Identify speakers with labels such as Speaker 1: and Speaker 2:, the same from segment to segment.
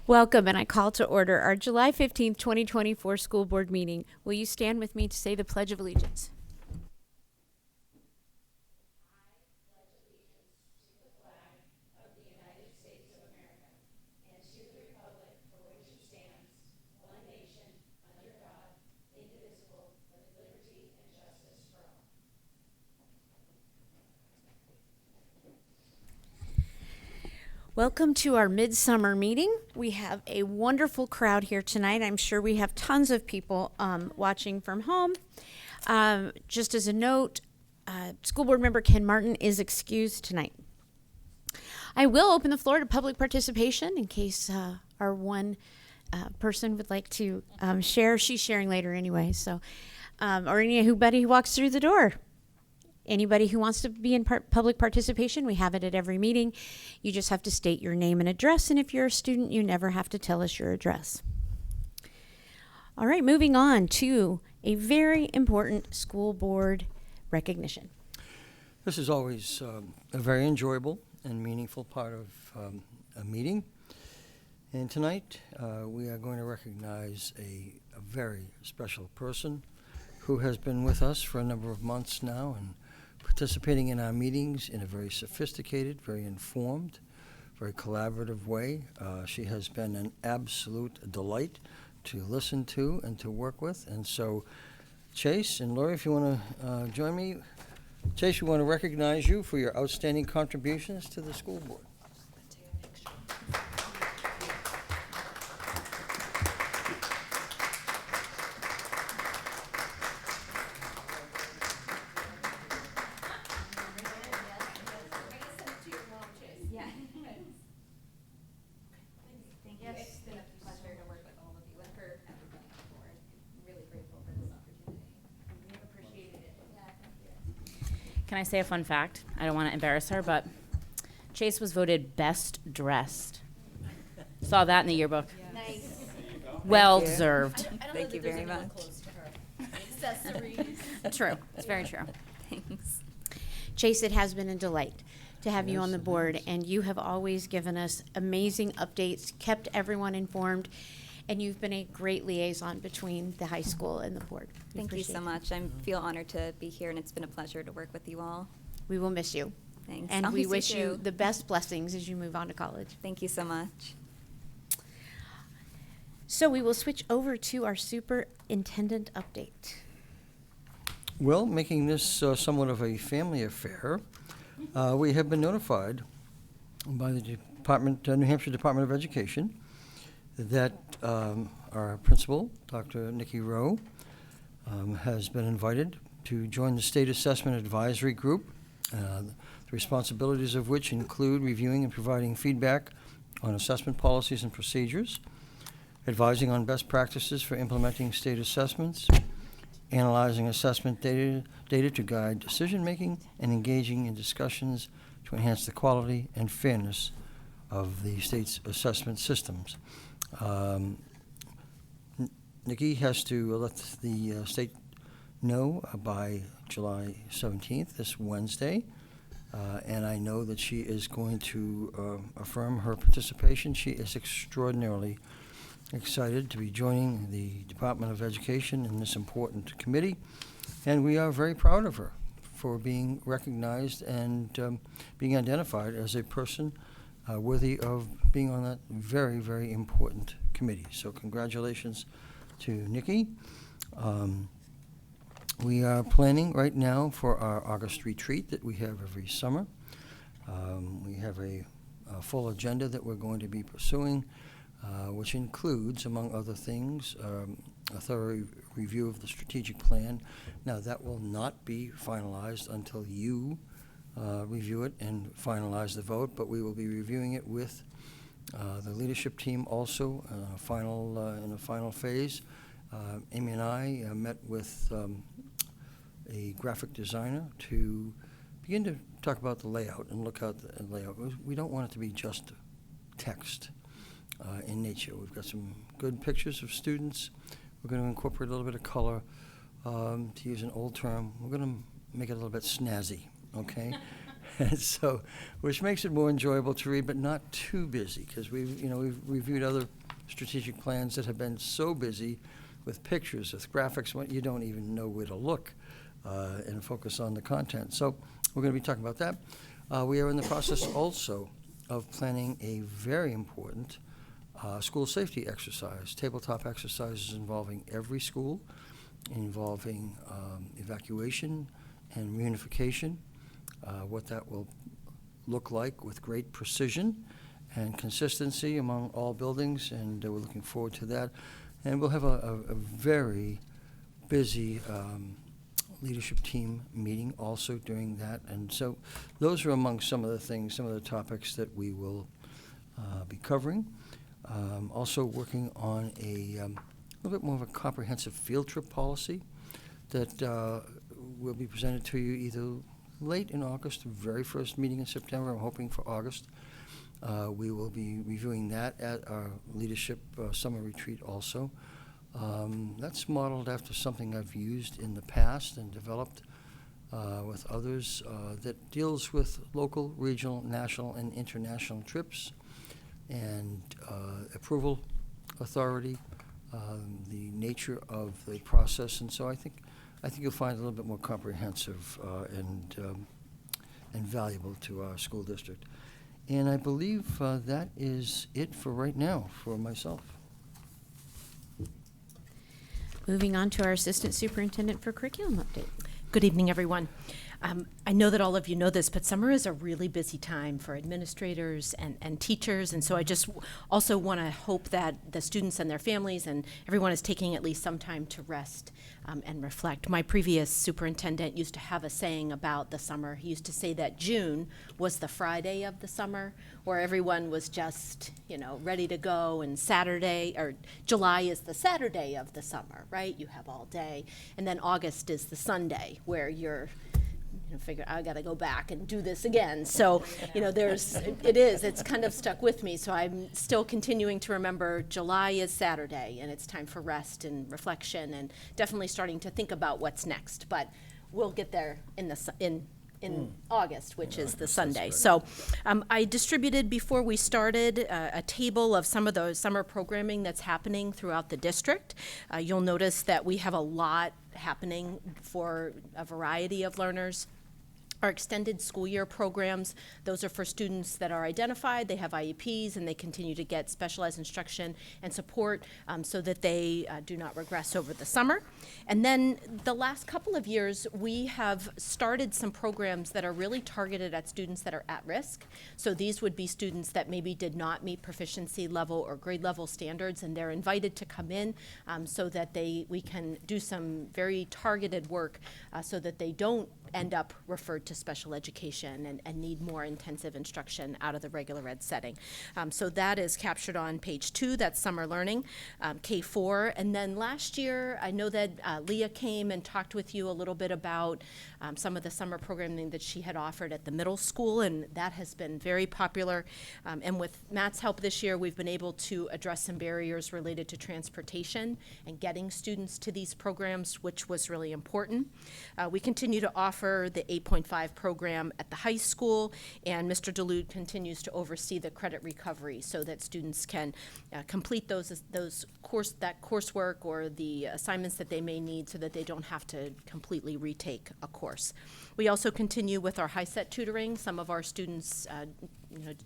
Speaker 1: Welcome, and I call to order our July 15th, 2024 school board meeting. Will you stand with me to say the Pledge of Allegiance? Welcome to our midsummer meeting. We have a wonderful crowd here tonight. I'm sure we have tons of people watching from home. Just as a note, school board member Ken Martin is excused tonight. I will open the floor to public participation in case our one person would like to share. She's sharing later anyway, so or anybody who walks through the door. Anybody who wants to be in public participation, we have it at every meeting. You just have to state your name and address, and if you're a student, you never have to tell us your address. All right, moving on to a very important school board recognition.
Speaker 2: This is always a very enjoyable and meaningful part of a meeting. And tonight, we are going to recognize a very special person who has been with us for a number of months now and participating in our meetings in a very sophisticated, very informed, very collaborative way. She has been an absolute delight to listen to and to work with. And so, Chase and Lori, if you want to join me. Chase, we want to recognize you for your outstanding contributions to the school board.
Speaker 3: Can I say a fun fact? I don't want to embarrass her, but Chase was voted best dressed. Saw that in the yearbook.
Speaker 4: Yeah. Nice.
Speaker 3: Well deserved.
Speaker 4: Thank you very much.
Speaker 1: Accessories.
Speaker 3: True. It's very true.
Speaker 4: Thanks.
Speaker 1: Chase, it has been a delight to have you on the board, and you have always given us amazing updates, kept everyone informed, and you've been a great liaison between the high school and the board.
Speaker 4: Thank you so much. I feel honored to be here, and it's been a pleasure to work with you all.
Speaker 1: We will miss you.
Speaker 4: Thanks.
Speaker 1: And
Speaker 4: I'll
Speaker 1: we
Speaker 4: miss
Speaker 1: wish
Speaker 4: too.
Speaker 1: you the best blessings as you move on to college.
Speaker 4: Thank you so much.
Speaker 1: So we will switch over to our superintendent update.
Speaker 2: Well, making this somewhat of a family affair, we have been notified by the New Hampshire Department of Education that our principal, Dr. Nikki Rowe, has been invited to join the State Assessment Advisory Group, the responsibilities of which include reviewing and providing feedback on assessment policies and procedures, advising on best practices for implementing state assessments, analyzing assessment data to guide decision-making, and engaging in discussions to enhance the quality and fairness of the state's assessment systems. Nikki has to let the state know by July 17th, this Wednesday, and I know that she is going to affirm her participation. She is extraordinarily excited to be joining the Department of Education in this important committee, and we are very proud of her for being recognized and being identified as a person worthy of being on that very, very important committee. So congratulations to Nikki. We are planning right now for our August retreat that we have every summer. We have a full agenda that we're going to be pursuing, which includes, among other things, a thorough review of the strategic plan. Now, that will not be finalized until you review it and finalize the vote, but we will be reviewing it with the leadership team also in the final phase. Amy and I met with a graphic designer to begin to talk about the layout and look at the layout. We don't want it to be just text in nature. We've got some good pictures of students. We're going to incorporate a little bit of color. To use an old term, we're going to make it a little bit snazzy, okay? And so, which makes it more enjoyable to read, but not too busy, because we've reviewed other strategic plans that have been so busy with pictures, with graphics, when you don't even know where to look and focus on the content. So we're going to be talking about that. We are in the process also of planning a very important school safety exercise, tabletop exercises involving every school, involving evacuation and reunification, what that will look like with great precision and consistency among all buildings, and we're looking forward to that. And we'll have a very busy leadership team meeting also during that. And so those are among some of the things, some of the topics that we will be covering. Also working on a little bit more of a comprehensive field trip policy that will be presented to you either late in August, the very first meeting in September. I'm hoping for August. We will be reviewing that at our leadership summer retreat also. That's modeled after something I've used in the past and developed with others that deals with local, regional, national, and international trips and approval authority, the nature of the process. And so I think you'll find it a little bit more comprehensive and valuable to our school district. And I believe that is it for right now for myself.
Speaker 1: Moving on to our Assistant Superintendent for Curriculum update.
Speaker 5: Good evening, everyone. I know that all of you know this, but summer is a really busy time for administrators and teachers, and so I just also want to hope that the students and their families and everyone is taking at least some time to rest and reflect. My previous superintendent used to have a saying about the summer. He used to say that June was the Friday of the summer, where everyone was just, ready to go, and July is the Saturday of the summer, right? You have all day, and then August is the Sunday, where you're figure I got to go back and do this again. So, it's kind of stuck with me. So I'm still continuing to remember July is Saturday, and it's time for rest and reflection, and definitely starting to think about what's next. But we'll get there in August, which is the Sunday. So I distributed before we started a table of some of the summer programming that's happening throughout the district. You'll notice that we have a lot happening for a variety of learners. Our extended school year programs, those are for students that are identified, they have IEPs, and they continue to get specialized instruction and support so that they do not regress over the summer. And then the last couple of years, we have started some programs that are really targeted at students that are at risk. So these would be students that maybe did not meet proficiency level or grade level standards, and they're invited to come in so that we can do some very targeted work so that they don't end up referred to special education and need more intensive instruction out of the regular ed setting. So that is captured on page 2, that's summer learning, K4. And then last year, I know that Leah came and talked with you a little bit about some of the summer programming that she had offered at the middle school, and that has been very popular. And with Matt's help this year, we've been able to address some barriers related to transportation and getting students to these programs, which was really important. We continue to offer the 8.5 program at the high school, and Mr. DeLude continues to oversee the credit recovery so that students can complete that coursework or the assignments that they may need so that they don't have to completely retake a course. We also continue with our HiSET tutoring. Some of our students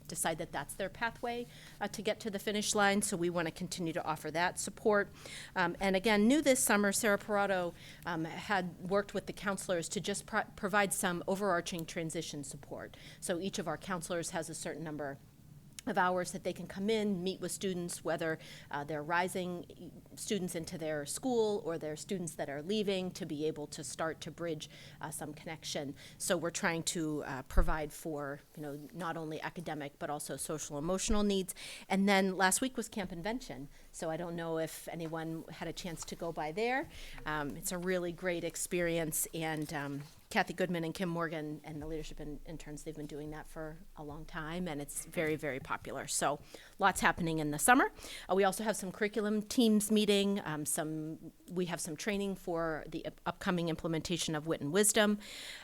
Speaker 5: decide that that's their pathway to get to the finish line, so we want to continue to offer that support. And again, new this summer, Sarah Parado had worked with the counselors to just provide some overarching transition support. So each of our counselors has a certain number of hours that they can come in, meet with students, whether they're rising students into their school or they're students that are leaving, to be able to start to bridge some connection. So we're trying to provide for not only academic but also social emotional needs. And then last week was Camp Invention. So I don't know if anyone had a chance to go by there. It's a really great experience, and Kathy Goodman and Kim Morgan and the leadership interns, they've been doing that for a long time, and it's very, very popular. So lots happening in the summer. We also have some curriculum teams meeting. We have some training for the upcoming implementation of Wit and Wisdom.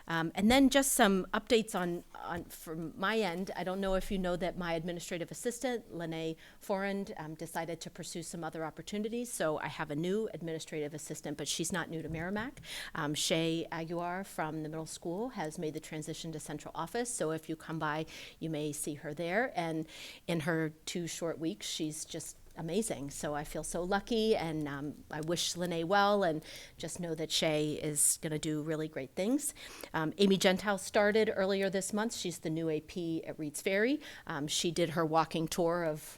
Speaker 5: And then just some updates on from my end. I don't know if you know that my administrative assistant, Lene Forand, decided to pursue some other opportunities. So I have a new administrative assistant, but she's not new to Merrimack. Shay Aguiar from the middle school has made the transition to central office. So if you come by, you may see her there. And in her 2 short weeks, she's just amazing. So I feel so lucky, and I wish Lene well, and just know that Shay is going to do really great things. Amy Gentile started earlier this month. She's the new AP at Reed's Ferry. She did her walking tour of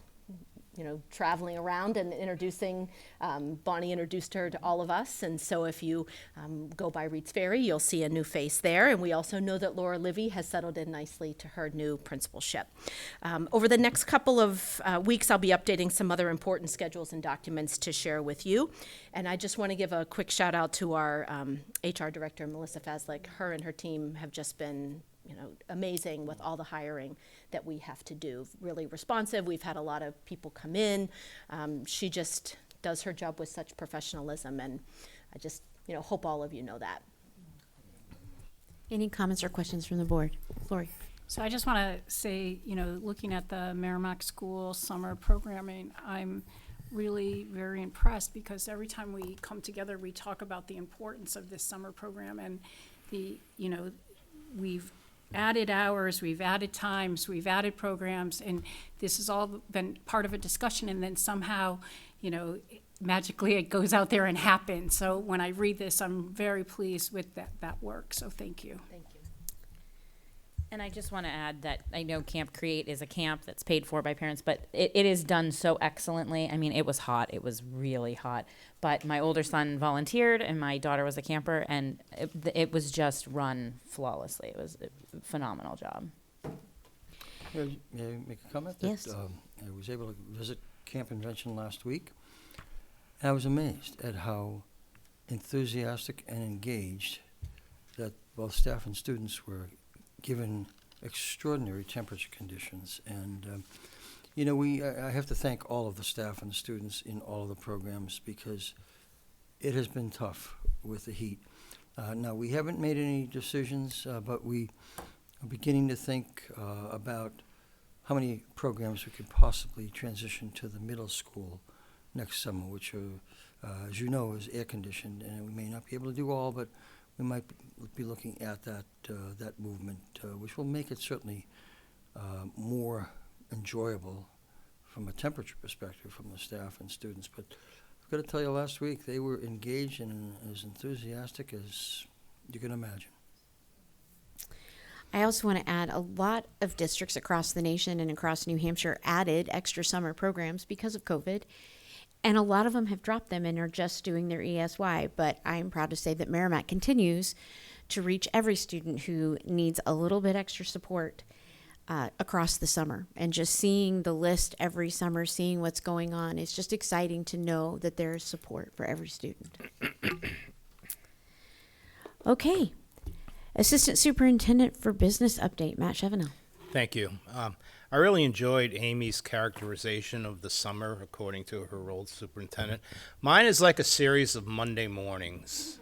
Speaker 5: traveling around and introducing, Bonnie introduced her to all of us. And so if you go by Reed's Ferry, you'll see a new face there. And we also know that Laura Livy has settled in nicely to her new principalship. Over the next couple of weeks, I'll be updating some other important schedules and documents to share with you. And I just want to give a quick shout out to our HR director, Melissa Fazlick. Her and her team have just been amazing with all the hiring that we have to do. Really responsive. We've had a lot of people come in. She just does her job with such professionalism, and I just, hope all of you know that.
Speaker 1: Any comments or questions from the board? Lori?
Speaker 6: So I just want to say, looking at the Merrimack School summer programming, I'm really very impressed, because every time we come together, we talk about the importance of this summer program, and we've added hours, we've added times, we've added programs, and this has all been part of a discussion, and then somehow, magically it goes out there and happens. So when I read this, I'm very pleased with that work, so thank you.
Speaker 5: Thank you.
Speaker 3: And I just want to add that I know Camp Create is a camp that's paid for by parents, but it is done so excellently. I mean, it was hot. It was really hot. But my older son volunteered, and my daughter was a camper, and it was just run flawlessly. It was a phenomenal job.
Speaker 2: May I make a comment?
Speaker 1: Yes.
Speaker 2: I was able to visit Camp Invention last week, and I was amazed at how enthusiastic and engaged that both staff and students were, given extraordinary temperature conditions. And I have to thank all of the staff and the students in all of the programs, because it has been tough with the heat. Now, we haven't made any decisions, but we are beginning to think about how many programs we could possibly transition to the middle school next summer, which are, as you know, is air conditioned, and we may not be able to do all, but we might be looking at that movement, which will make it certainly more enjoyable from a temperature perspective from the staff and students. But I've got to tell you, last week they were engaged and as enthusiastic as you can imagine.
Speaker 1: I also want to add, a lot of districts across the nation and across New Hampshire added extra summer programs because of COVID. And a lot of them have dropped them and are just doing their ESY. But I am proud to say that Merrimack continues to reach every student who needs a little bit extra support across the summer. And just seeing the list every summer, seeing what's going on, it's just exciting to know that there is support for every student. Okay. Assistant Superintendent for Business Update, Matt Chevenel.
Speaker 7: Thank you. I really enjoyed Amy's characterization of the summer according to her role as superintendent. Mine is like a series of Monday mornings,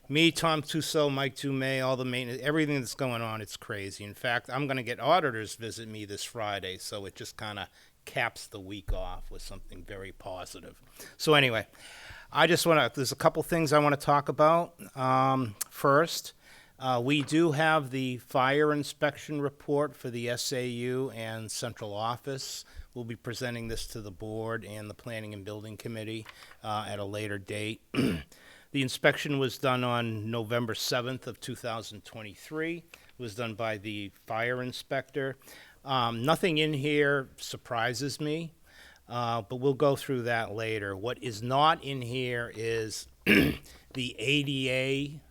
Speaker 7: me, Tom Tussaud, Mike Dumais, all the maintenance, everything that's going on, it's crazy. In fact, I'm going to get auditors visit me this Friday, so it just kind of caps the week off with something very positive. So anyway, there's a couple things I want to talk about. First, we do have the fire inspection report for the SAU and central office. We'll be presenting this to the board and the Planning and Building Committee at a later date. The inspection was done on November 7th of 2023. It was done by the fire inspector. Nothing in here surprises me, but we'll go through that later. What is not in here is the ADA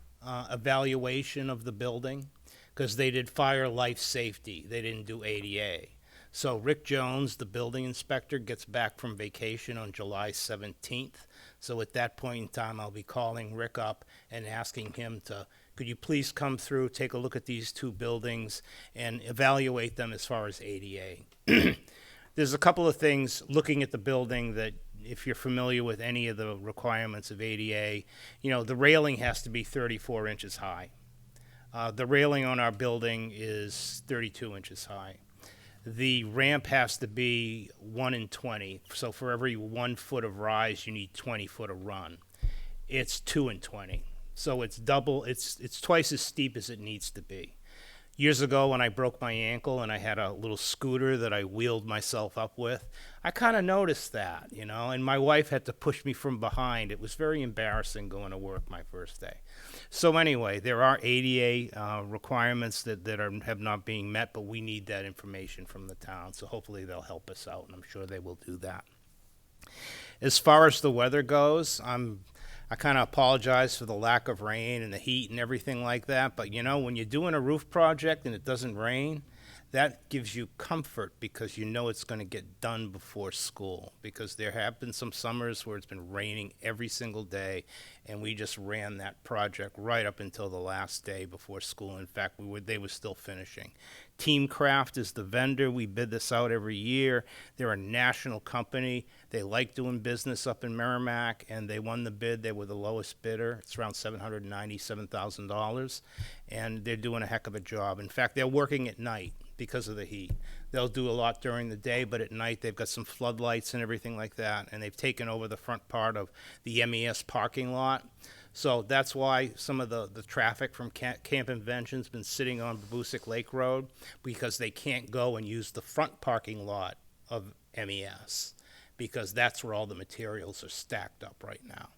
Speaker 7: evaluation of the building, because they did fire life safety. They didn't do ADA. So Rick Jones, the building inspector, gets back from vacation on July 17th. So at that point in time, I'll be calling Rick up and asking him to, could you please come through, take a look at these two buildings and evaluate them as far as ADA. There's a couple of things looking at the building that, if you're familiar with any of the requirements of ADA, the railing has to be 34 inches high. The railing on our building is 32 inches high. The ramp has to be 1 in 20. So for every 1 foot of rise, you need 20 foot of run. It's 2 in 20. So it's double, it's twice as steep as it needs to be. Years ago, when I broke my ankle and I had a little scooter that I wheeled myself up with, I kind of noticed that, and my wife had to push me from behind. It was very embarrassing going to work my first day. So anyway, there are ADA requirements that have not being met, but we need that information from the town. So hopefully they'll help us out, and I'm sure they will do that. As far as the weather goes, I kind of apologize for the lack of rain and the heat and everything like that, but when you're doing a roof project and it doesn't rain, that gives you comfort because it's going to get done before school, because there have been some summers where it's been raining every single day, and we just ran that project right up until the last day before school. In fact, they were still finishing. Teamcraft is the vendor. We bid this out every year. They're a national company. They like doing business up in Merrimack, and they won the bid. They were the lowest bidder. It's around $797,000, and they're doing a heck of a job. In fact, they're working at night because of the heat. They'll do a lot during the day, but at night they've got some floodlights and everything like that, and they've taken over the front part of the MES parking lot. So that's why some of the traffic from Camp Invention's been sitting on Babusick Lake Road, because they can't go and use the front parking lot of MES, because that's where all the materials are stacked up right now.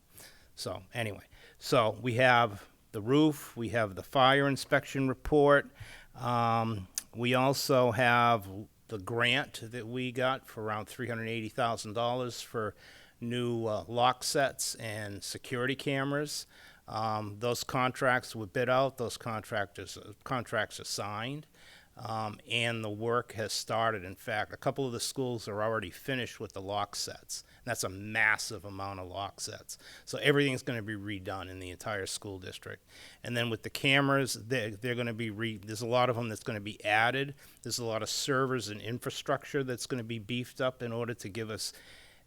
Speaker 7: So anyway, so we have the roof, we have the fire inspection report. We also have the grant that we got for around $380,000 for new lock sets and security cameras. Those contracts were bid out. Those contracts are signed, and the work has started. In fact, a couple of the schools are already finished with the lock sets. That's a massive amount of lock sets. So everything's going to be redone in the entire school district. And then with the cameras, they're going to be there's a lot of them that's going to be added. There's a lot of servers and infrastructure that's going to be beefed up in order to give us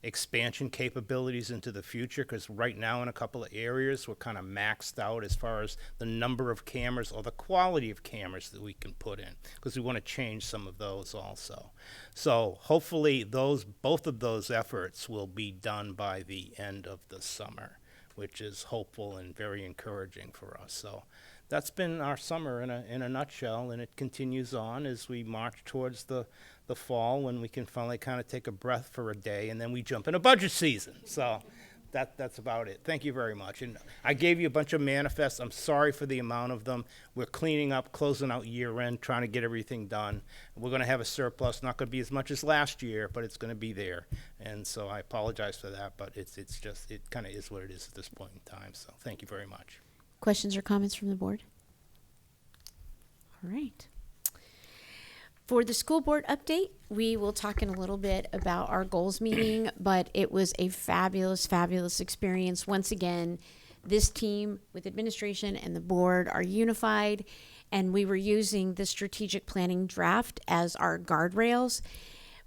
Speaker 7: expansion capabilities into the future, because right now in a couple of areas we're kind of maxed out as far as the number of cameras or the quality of cameras that we can put in, because we want to change some of those also. So hopefully both of those efforts will be done by the end of the summer, which is hopeful and very encouraging for us. So that's been our summer in a nutshell, and it continues on as we march towards the fall, when we can finally kind of take a breath for a day, and then we jump into budget season. So that's about it. Thank you very much. And I gave you a bunch of manifests. I'm sorry for the amount of them. We're cleaning up, closing out year end, trying to get everything done. We're going to have a surplus, not going to be as much as last year, but it's going to be there. And so I apologize for that, but it kind of is what it is at this point in time. So thank you very much.
Speaker 1: Questions or comments from the board? All right. For the school board update, we will talk in a little bit about our goals meeting, but it was a fabulous, fabulous experience. Once again, this team with administration and the board are unified, and we were using the strategic planning draft as our guardrails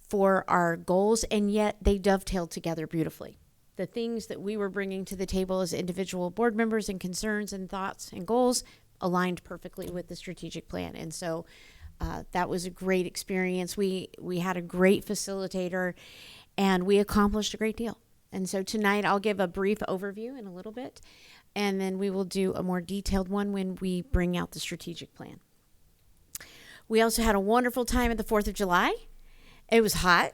Speaker 1: for our goals, and yet they dovetailed together beautifully. The things that we were bringing to the table as individual board members and concerns and thoughts and goals aligned perfectly with the strategic plan. And so that was a great experience. We had a great facilitator, and we accomplished a great deal. And so tonight I'll give a brief overview in a little bit, and then we will do a more detailed one when we bring out the strategic plan. We also had a wonderful time at the 4th of July. It was hot.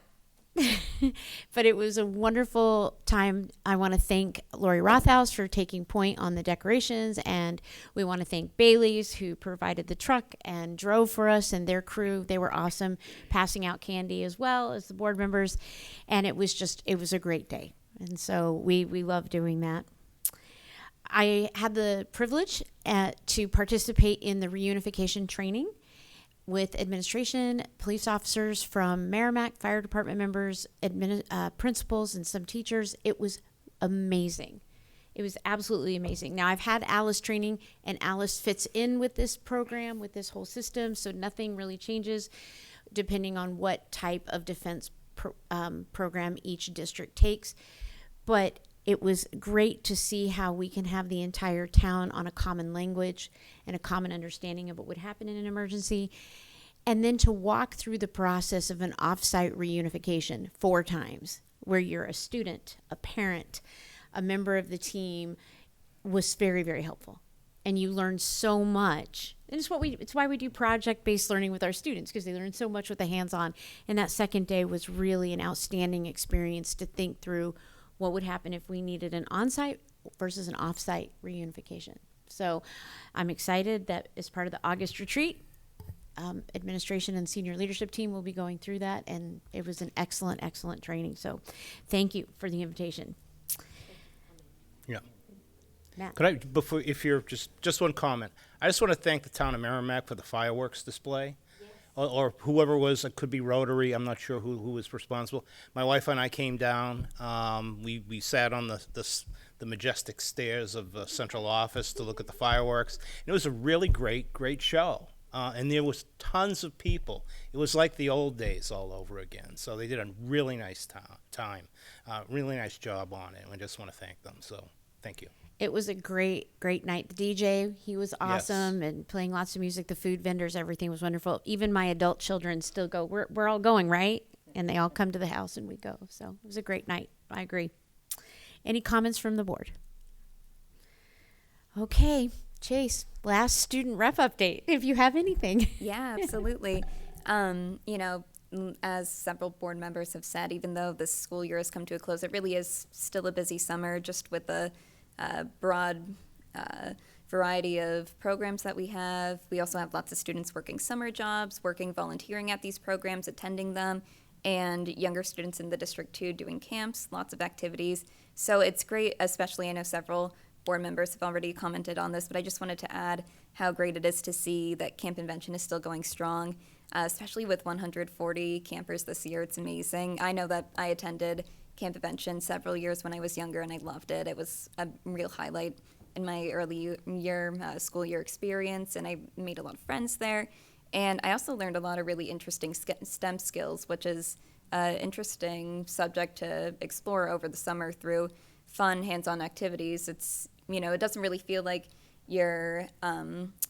Speaker 1: But it was a wonderful time. I want to thank Lori Rothaus for taking point on the decorations, and we want to thank Bailey's, who provided the truck and drove for us, and their crew. They were awesome, passing out candy as well as the board members, and it was a great day. And so we love doing that. I had the privilege to participate in the reunification training with administration, police officers from Merrimack, fire department members, principals, and some teachers. It was amazing. It was absolutely amazing. Now, I've had Alice training, and Alice fits in with this program, with this whole system, so nothing really changes depending on what type of defense program each district takes. But it was great to see how we can have the entire town on a common language and a common understanding of what would happen in an emergency. And then to walk through the process of an offsite reunification 4 times, where you're a student, a parent, a member of the team, was very, very helpful. And you learn so much. And it's why we do project-based learning with our students, because they learn so much with the hands-on. And that second day was really an outstanding experience to think through what would happen if we needed an on-site versus an off-site reunification. So I'm excited that as part of the August retreat, administration and senior leadership team will be going through that, and it was an excellent, excellent training. So thank you for the invitation.
Speaker 7: Yeah.
Speaker 1: Matt.
Speaker 7: Could I, before, if you're just one comment, I just want to thank the town of Merrimack for the fireworks display. Or whoever was, it could be Rotary, I'm not sure who was responsible. My wife and I came down, we sat on the majestic stairs of the central office to look at the fireworks. And it was a really great show. And there was tons of people. It was like the old days all over again. So they did a really nice time, really nice job on it. And I just want to thank them, so thank you.
Speaker 1: It was a great night. The DJ, he was awesome,
Speaker 7: Yes.
Speaker 1: and playing lots of music. The food vendors, everything was wonderful. Even my adult children still go, we're all going, right? And they all come to the house and we go. So it was a great night. I agree. Any comments from the board? Okay, Chase, last student rep update, if you have anything.
Speaker 4: Yeah, absolutely. You know, as several board members have said, even though this school year has come to a close, it really is still a busy summer, just with the broad variety of programs that we have. We also have lots of students working summer jobs, working volunteering at these programs, attending them, and younger students in the district too doing camps, lots of activities. So it's great, especially I know several board members have already commented on this, but I just wanted to add how great it is to see that Camp Invention is still going strong, especially with 140 campers this year. It's amazing. I know that I attended Camp Invention several years when I was younger, and I loved it. It was a real highlight in my early year school year experience, and I made a lot of friends there. And I also learned a lot of really interesting STEM skills, which is an interesting subject to explore over the summer through fun hands-on activities. It's, you know, it doesn't really feel like you're,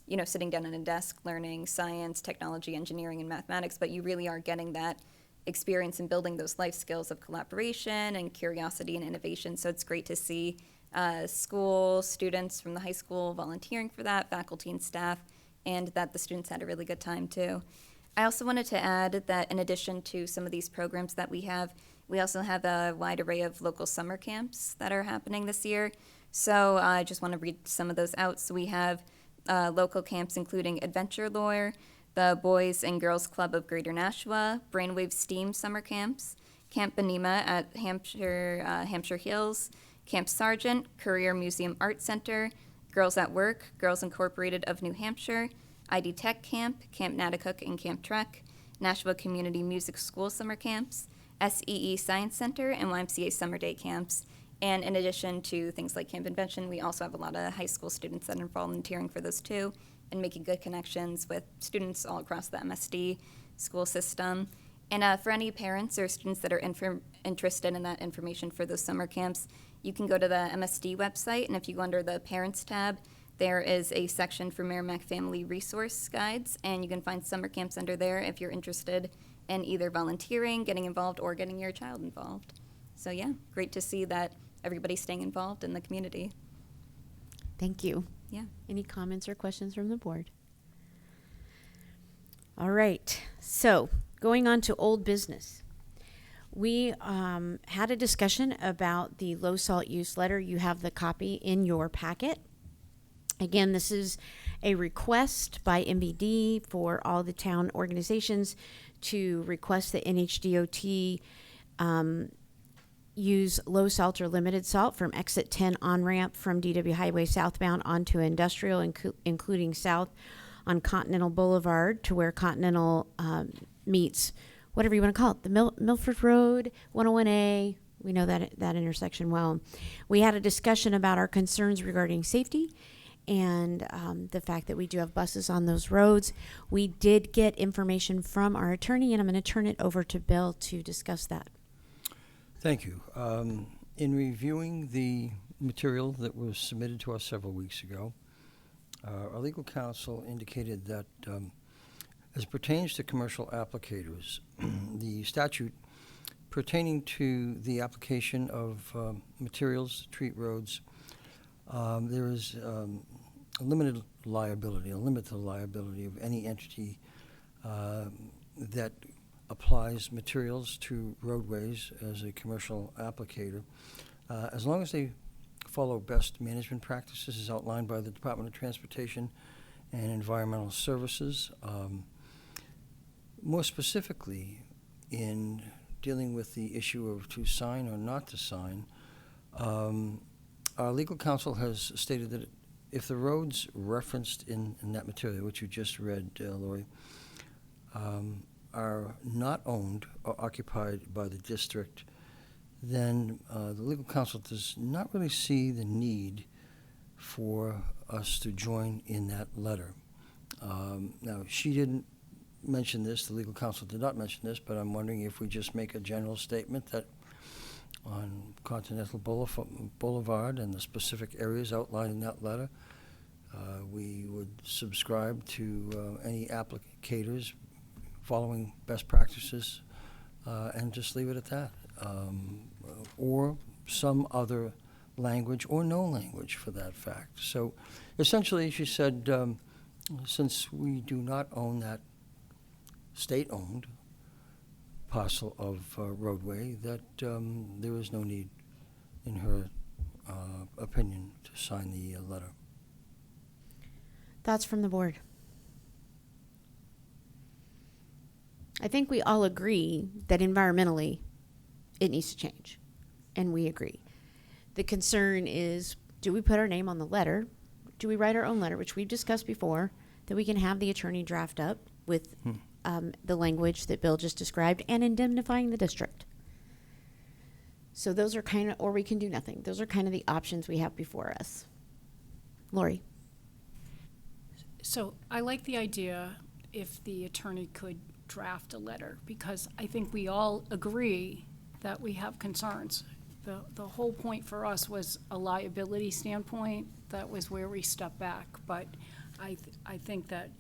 Speaker 4: you know, sitting down at a desk learning science, technology, engineering, and mathematics, but you really are getting that experience in building those life skills of collaboration and curiosity and innovation. So it's great to see school students from the high school volunteering for that, faculty and staff, and that the students had a really good time too. I also wanted to add that in addition to some of these programs that we also have a wide array of local summer camps that are happening this year. So I just want to read some of those out. So we have local camps including Adventure Lore, the Boys and Girls Club of Greater Nashua, Brainwave STEAM summer camps, Camp Benema at Hampshire Hills, Camp Sargent, Career Museum Art Center, Girls at Work, Girls Incorporated of New Hampshire, ID Tech Camp, Camp Natticook and Camp Trek, Nashua Community Music School summer camps, SEE Science Center, and YMCA summer day camps. And in addition to things like Camp Invention, we also have a lot of high school students that are volunteering for those too, and making good connections with students all across the MSD school system. And for any parents or students that are interested in that information for those summer camps, you can go to the MSD website, and if you go under the Parents tab, there is a section for Merrimack Family Resource Guides, and you can find summer camps under there if you're interested in either volunteering, getting involved, or getting your child involved. So yeah, great to see that everybody's staying involved in the community.
Speaker 1: Thank you.
Speaker 4: Yeah.
Speaker 1: Any comments or questions from the board? All right, so going on to old business. We had a discussion about the low salt use letter. You have the copy in your packet. Again, this is a request by MBD for all the town organizations to request that NHDOT use low salt or limited salt from exit 10 on-ramp from DW Highway southbound onto industrial, including south on Continental Boulevard to where Continental meets, whatever you want to call it, the Milford Road, 101A, We know that intersection well. We had a discussion about our concerns regarding safety and the fact that we do have buses on those roads. We did get information from our attorney, and I'm going to turn it over to Bill to discuss that.
Speaker 2: Thank you. In reviewing the material that was submitted to us several weeks ago, our legal counsel indicated that as pertains to commercial applicators, the statute pertaining to the application of materials to treat roads, there is a limit to the liability of any entity that applies materials to roadways as a commercial applicator, as long as they follow best management practices as outlined by the Department of Transportation and Environmental Services. More specifically, in dealing with the issue of to sign or not to sign, our legal counsel has stated that if the roads referenced in that material, which you just read, Lori, are not owned or occupied by the district, then the legal counsel does not really see the need for us to join in that letter. Now, she didn't mention this, the legal counsel did not mention this, but I'm wondering if we just make a general statement that on Continental Boulevard and the specific areas outlined in that letter, we would subscribe to any applicators following best practices and just leave it at that. Or some other language or no language for that fact. So essentially she said, since we do not own that state-owned parcel of roadway, that there is no need, in her opinion, to sign the letter.
Speaker 1: Thoughts from the board? I think we all agree that environmentally it needs to change, and we agree. The concern is, do we put our name on the letter? Do we write our own letter, which we've discussed before, that we can have the attorney draft up with the language that Bill just described and indemnifying the district? So those are kind of, or we can do nothing. Those are kind of the options we have before us. Lori?
Speaker 6: So I like the idea if the attorney could draft a letter, because I think we all agree that we have concerns. The whole point for us was a liability standpoint. That was where we stepped back. But I think that,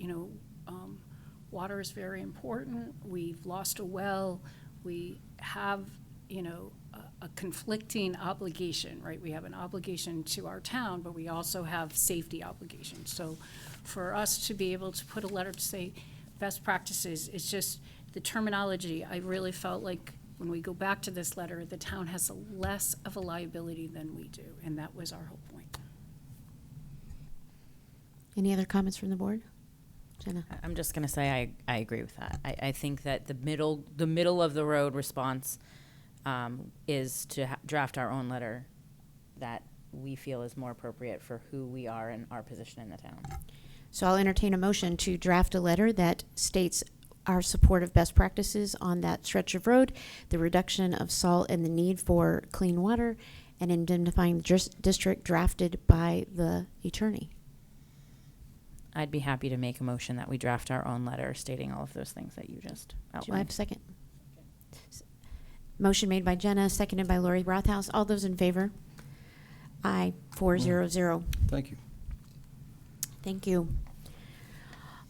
Speaker 6: water is very important. We've lost a well. We have, a conflicting obligation, right? We have an obligation to our town, but we also have safety obligations. So for us to be able to put a letter to say best practices, it's just the terminology. I really felt like when we go back to this letter, the town has less of a liability than we do, and that was our whole point.
Speaker 1: Any other comments from the board? Jenna?
Speaker 3: I'm just going to say I agree with that. I think that the middle of the road response is to draft our own letter that we feel is more appropriate for who we are and our position in the town.
Speaker 1: So I'll entertain a motion to draft a letter that states our support of best practices on that stretch of road, the reduction of salt and the need for clean water, and indemnifying the district, drafted by the attorney.
Speaker 3: I'd be happy to make a motion that we draft our own letter stating all of those things that you just outlined.
Speaker 1: Do I have a second? Motion made by Jenna, seconded by Lori Rothaus. All those in favor? Aye, 4-0-0.
Speaker 2: Thank you.
Speaker 1: Thank you.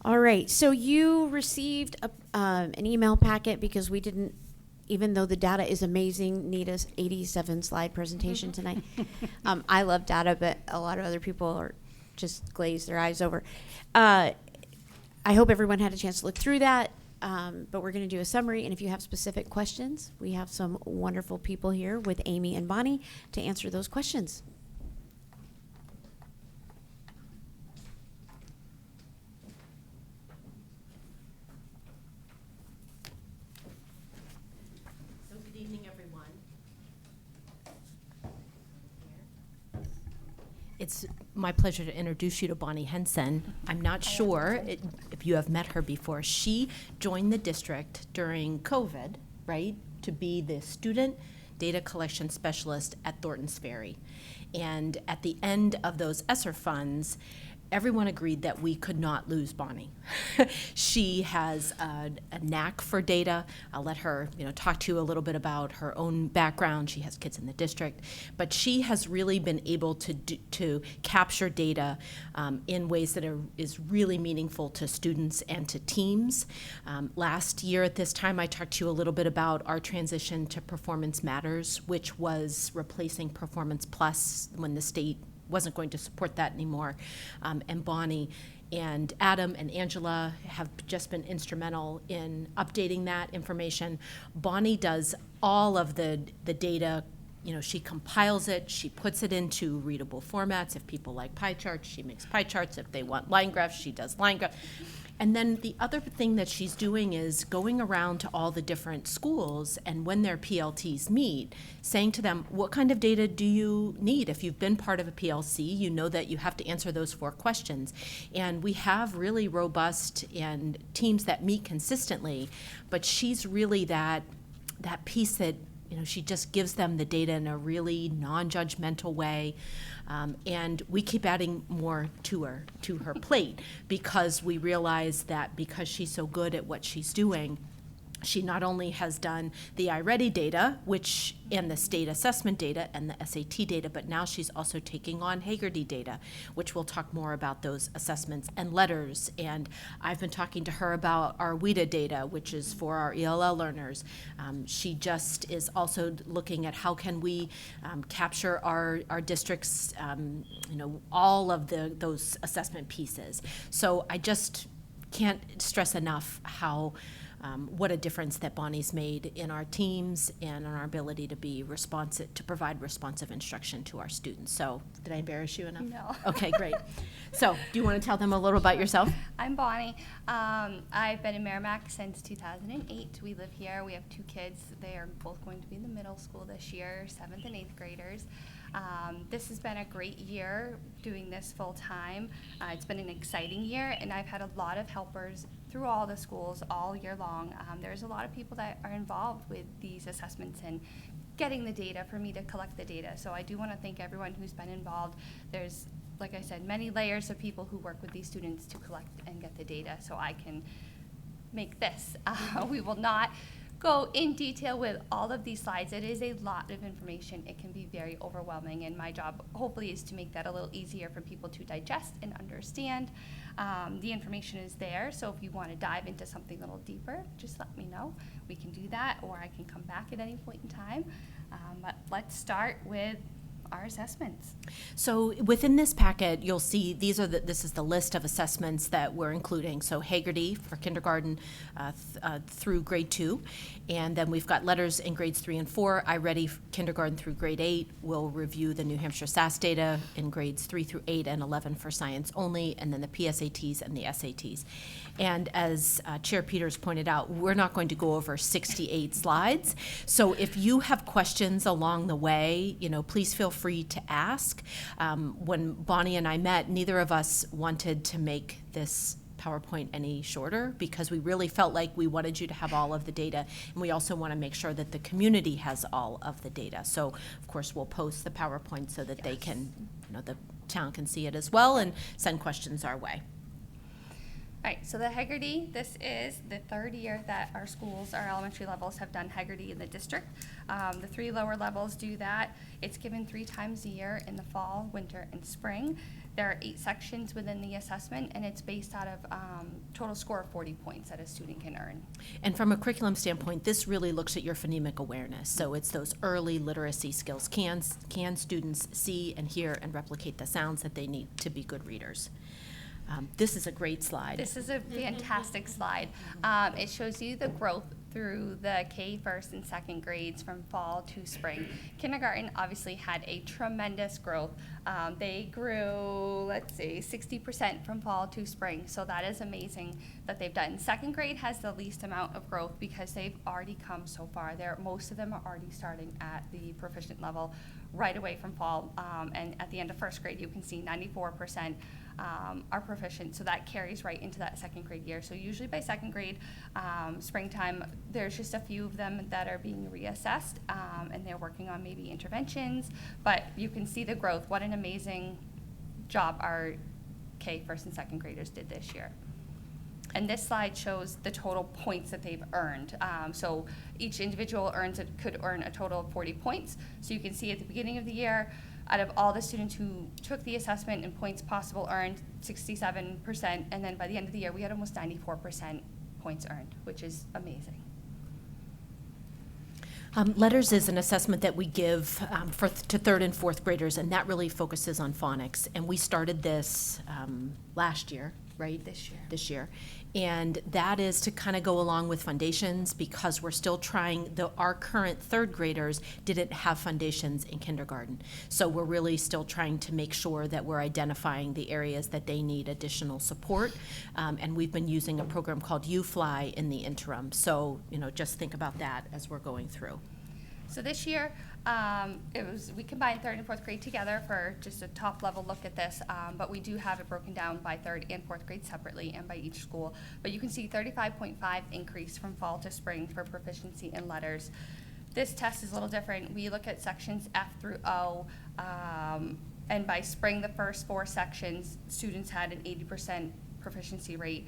Speaker 1: All right, so you received an email packet because we didn't, even though the data is amazing, need a 87-slide presentation tonight. I love data, but a lot of other people are just glaze their eyes over. I hope everyone had a chance to look through that, but we're going to do a summary, and if you have specific questions, we have some wonderful people here with Amy and Bonnie to answer those questions.
Speaker 5: Good evening, everyone. It's my pleasure to introduce you to Bonnie Henson. I'm not sure if you have met her before. She joined the district during COVID, right, to be the student data collection specialist at Thornton's Ferry. And at the end of those ESSER funds, everyone agreed that we could not lose Bonnie. She has a knack for data. I'll let her, talk to you a little bit about her own background. She has kids in the district, but she has really been able to capture data in ways that is really meaningful to students and to teams. Last year at this time, I talked to you a little bit about our transition to Performance Matters, which was replacing Performance Plus when the state wasn't going to support that anymore. And Bonnie and Adam and Angela have just been instrumental in updating that information. Bonnie does all of the data. She compiles it, she puts it into readable formats. If people like pie charts, she makes pie charts. If they want line graphs, she does line graphs. And then the other thing that she's doing is going around to all the different schools, and when their PLTs meet, saying to them, what kind of data do you need? If you've been part of a PLC, you know that you have to answer those 4 questions. And we have really robust and teams that meet consistently, but she's really that piece that she just gives them the data in a really non-judgmental way. And we keep adding more to her plate, because we realize that because she's so good at what she's doing, she not only has done the iReady data, and the state assessment data and the SAT data, but now she's also taking on Hagerty data, which we'll talk more about those assessments and letters. And I've been talking to her about our WIDA data, which is for our ELL learners. She just is also looking at how can we capture our district's, all of those assessment pieces. So I just can't stress enough how what a difference that Bonnie's made in our teams and in our ability to be responsive, to provide responsive instruction to our students. So, did I embarrass you enough?
Speaker 8: No.
Speaker 5: Okay, great. So, do you want to tell them a little about yourself?
Speaker 8: I'm Bonnie. I've been in Merrimack since 2008. We live here. We have 2 kids. They are both going to be in the middle school this year, 7th and 8th graders. This has been a great year doing this full time. It's been an exciting year, and I've had a lot of helpers through all the schools all year long. There's a lot of people that are involved with these assessments and getting the data for me to collect the data. So I do want to thank everyone who's been involved. There's, like I said, many layers of people who work with these students to collect and get the data so I can make this. We will not go in detail with all of these slides. It is a lot of information. It can be very overwhelming, and my job hopefully is to make that a little easier for people to digest and understand. The information is there, so if you want to dive into something a little deeper, just let me know. We can do that, or I can come back at any point in time. But let's start with our assessments.
Speaker 5: So within this packet, you'll see this is the list of assessments that we're including. So Hagerty for kindergarten through grade 2, and then we've got letters in grades 3 and 4. iReady kindergarten through grade 8. We'll review the New Hampshire SAS data in grades 3 through 8 and 11 for science only, and then the PSATs and the SATs. And as Chair Peters pointed out, we're not going to go over 68 slides. So if you have questions along the way, please feel free to ask. When Bonnie and I met, neither of us wanted to make this PowerPoint any shorter, because we really felt like we wanted you to have all of the data, and we also want to make sure that the community has all of the data. So of course we'll post the PowerPoint so that they can, the town can see it as well and send questions our way.
Speaker 8: All right, so the Hagerty, this is the 3rd year that our schools, our elementary levels, have done Hagerty in the district. The 3 lower levels do that. It's given 3 times a year in the fall, winter, and spring. There are 8 sections within the assessment, and it's based out of total score of 40 points that a student can earn.
Speaker 5: And from a curriculum standpoint, this really looks at your phonemic awareness. So it's those early literacy skills. Can students see and hear and replicate the sounds that they need to be good readers? This is a great slide.
Speaker 8: This is a fantastic slide. It shows you the growth through the K 1st and 2nd grades from fall to spring. Kindergarten obviously had a tremendous growth. They grew, 60% from fall to spring. So that is amazing that they've done. 2nd grade has the least amount of growth because they've already come so far. Most of them are already starting at the proficient level right away from fall. And at the end of 1st grade, you can see 94% are proficient. So that carries right into that second grade year. So usually by second grade, springtime, there's just a few of them that are being reassessed, and they're working on maybe interventions. But you can see the growth. What an amazing job our K first and second graders did this year. And this slide shows the total points that they've earned. So each individual could earn a total of 40 points. So you can see at the beginning of the year, out of all the students who took the assessment and points possible earned 67%, and then by the end of the year, we had almost 94% points earned, which is amazing.
Speaker 5: Letters is an assessment that we give to third and fourth graders, and that really focuses on phonics. And we started this last year, right? This year. And that is to kind of go along with foundations, because we're still trying, our current third graders didn't have foundations in kindergarten. So we're really still trying to make sure that we're identifying the areas that they need additional support. And we've been using a program called UFly in the interim. So, just think about that as we're going through.
Speaker 8: So this year, we combined third and fourth grade together for just a top level look at this, but we do have it broken down by third and fourth grade separately and by each school. But you can see 35.5 increase from fall to spring for proficiency in letters. This test is a little different. We look at sections F through O, and by spring, the first 4 sections, students had an 80% proficiency rate.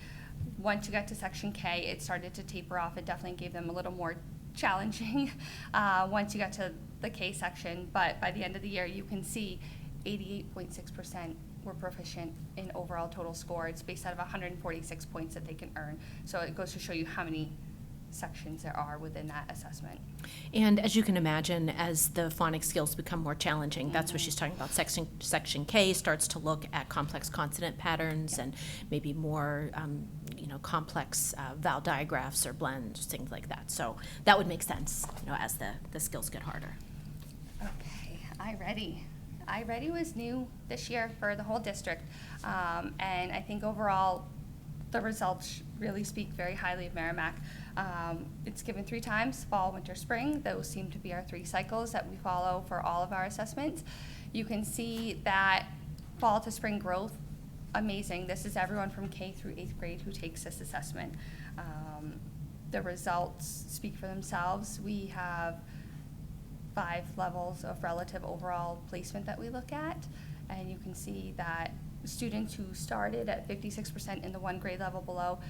Speaker 8: Once you got to section K, it started to taper off. It definitely gave them a little more challenging once you got to the K section, but by the end of the year, you can see 88.6% were proficient in overall total score. It's based out of 146 points that they can earn. So it goes to show you how many sections there are within that assessment.
Speaker 5: And as you can imagine, as the phonics skills become more challenging, that's what she's talking about. Section K starts to look at complex consonant patterns and maybe more, complex vowel digraphs or blends, things like that. So that would make sense, as the skills get harder.
Speaker 8: Okay, iReady was new this year for the whole district, and I think overall the results really speak very highly of Merrimack. It's given 3 times, fall, winter, spring. Those seem to be our 3 cycles that we follow for all of our assessments. You can see that fall to spring growth, amazing. This is everyone from K through 8th grade who takes this assessment. The results speak for themselves. We have 5 levels of relative overall placement that we look at, and you can see that students who started at 56% in the 1 grade level below,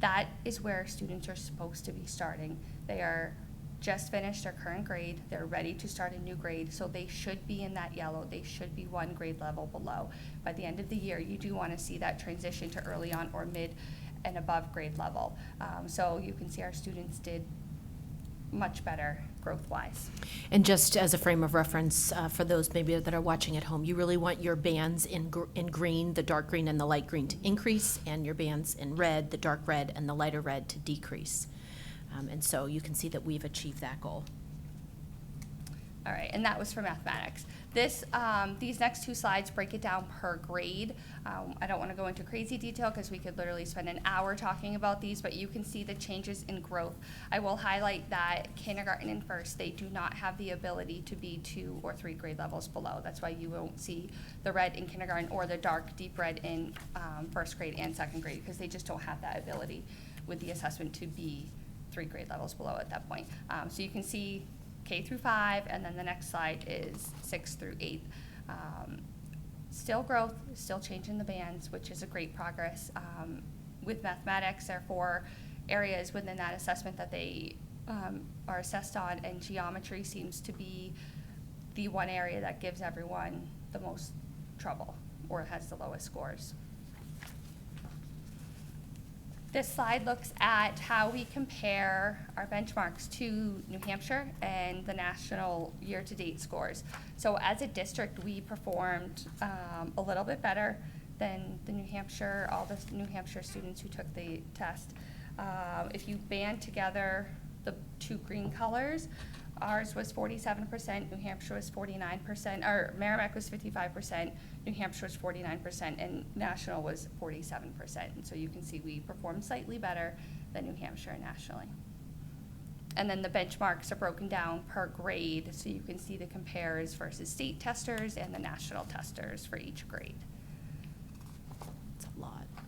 Speaker 8: that is where students are supposed to be starting. They are just finished their current grade, they're ready to start a new grade, so they should be in that yellow, they should be 1 grade level below. By the end of the year, you do want to see that transition to early on or mid and above grade level. So you can see our students did much better growth-wise.
Speaker 5: And just as a frame of reference for those maybe that are watching at home, you really want your bands in green, the dark green and the light green to increase, and your bands in red, the dark red and the lighter red to decrease. And so you can see that we've achieved that goal.
Speaker 8: All right, and that was for mathematics. These next 2 slides break it down per grade. I don't want to go into crazy detail because we could literally spend an hour talking about these, but you can see the changes in growth. I will highlight that kindergarten and first, they do not have the ability to be 2 or 3 grade levels below. That's why you won't see the red in kindergarten or the dark deep red in first grade and second grade, because they just don't have that ability with the assessment to be 3 grade levels below at that point. So you can see K through 5, and then the next slide is 6 through 8. Still growth, still changing the bands, which is a great progress. With mathematics, there are 4 areas within that assessment that they are assessed on, and geometry seems to be the one area that gives everyone the most trouble or has the lowest scores. This slide looks at how we compare our benchmarks to New Hampshire and the national year-to-date scores. So as a district, we performed a little bit better than all the New Hampshire students who took the test. If you band together the 2 green colors, ours was 47%, New Hampshire was 49%, or Merrimack was 55%, New Hampshire was 49%, and national was 47%. And so you can see we performed slightly better than New Hampshire nationally. And then the benchmarks are broken down per grade, so you can see the compares versus state testers and the national testers for each grade.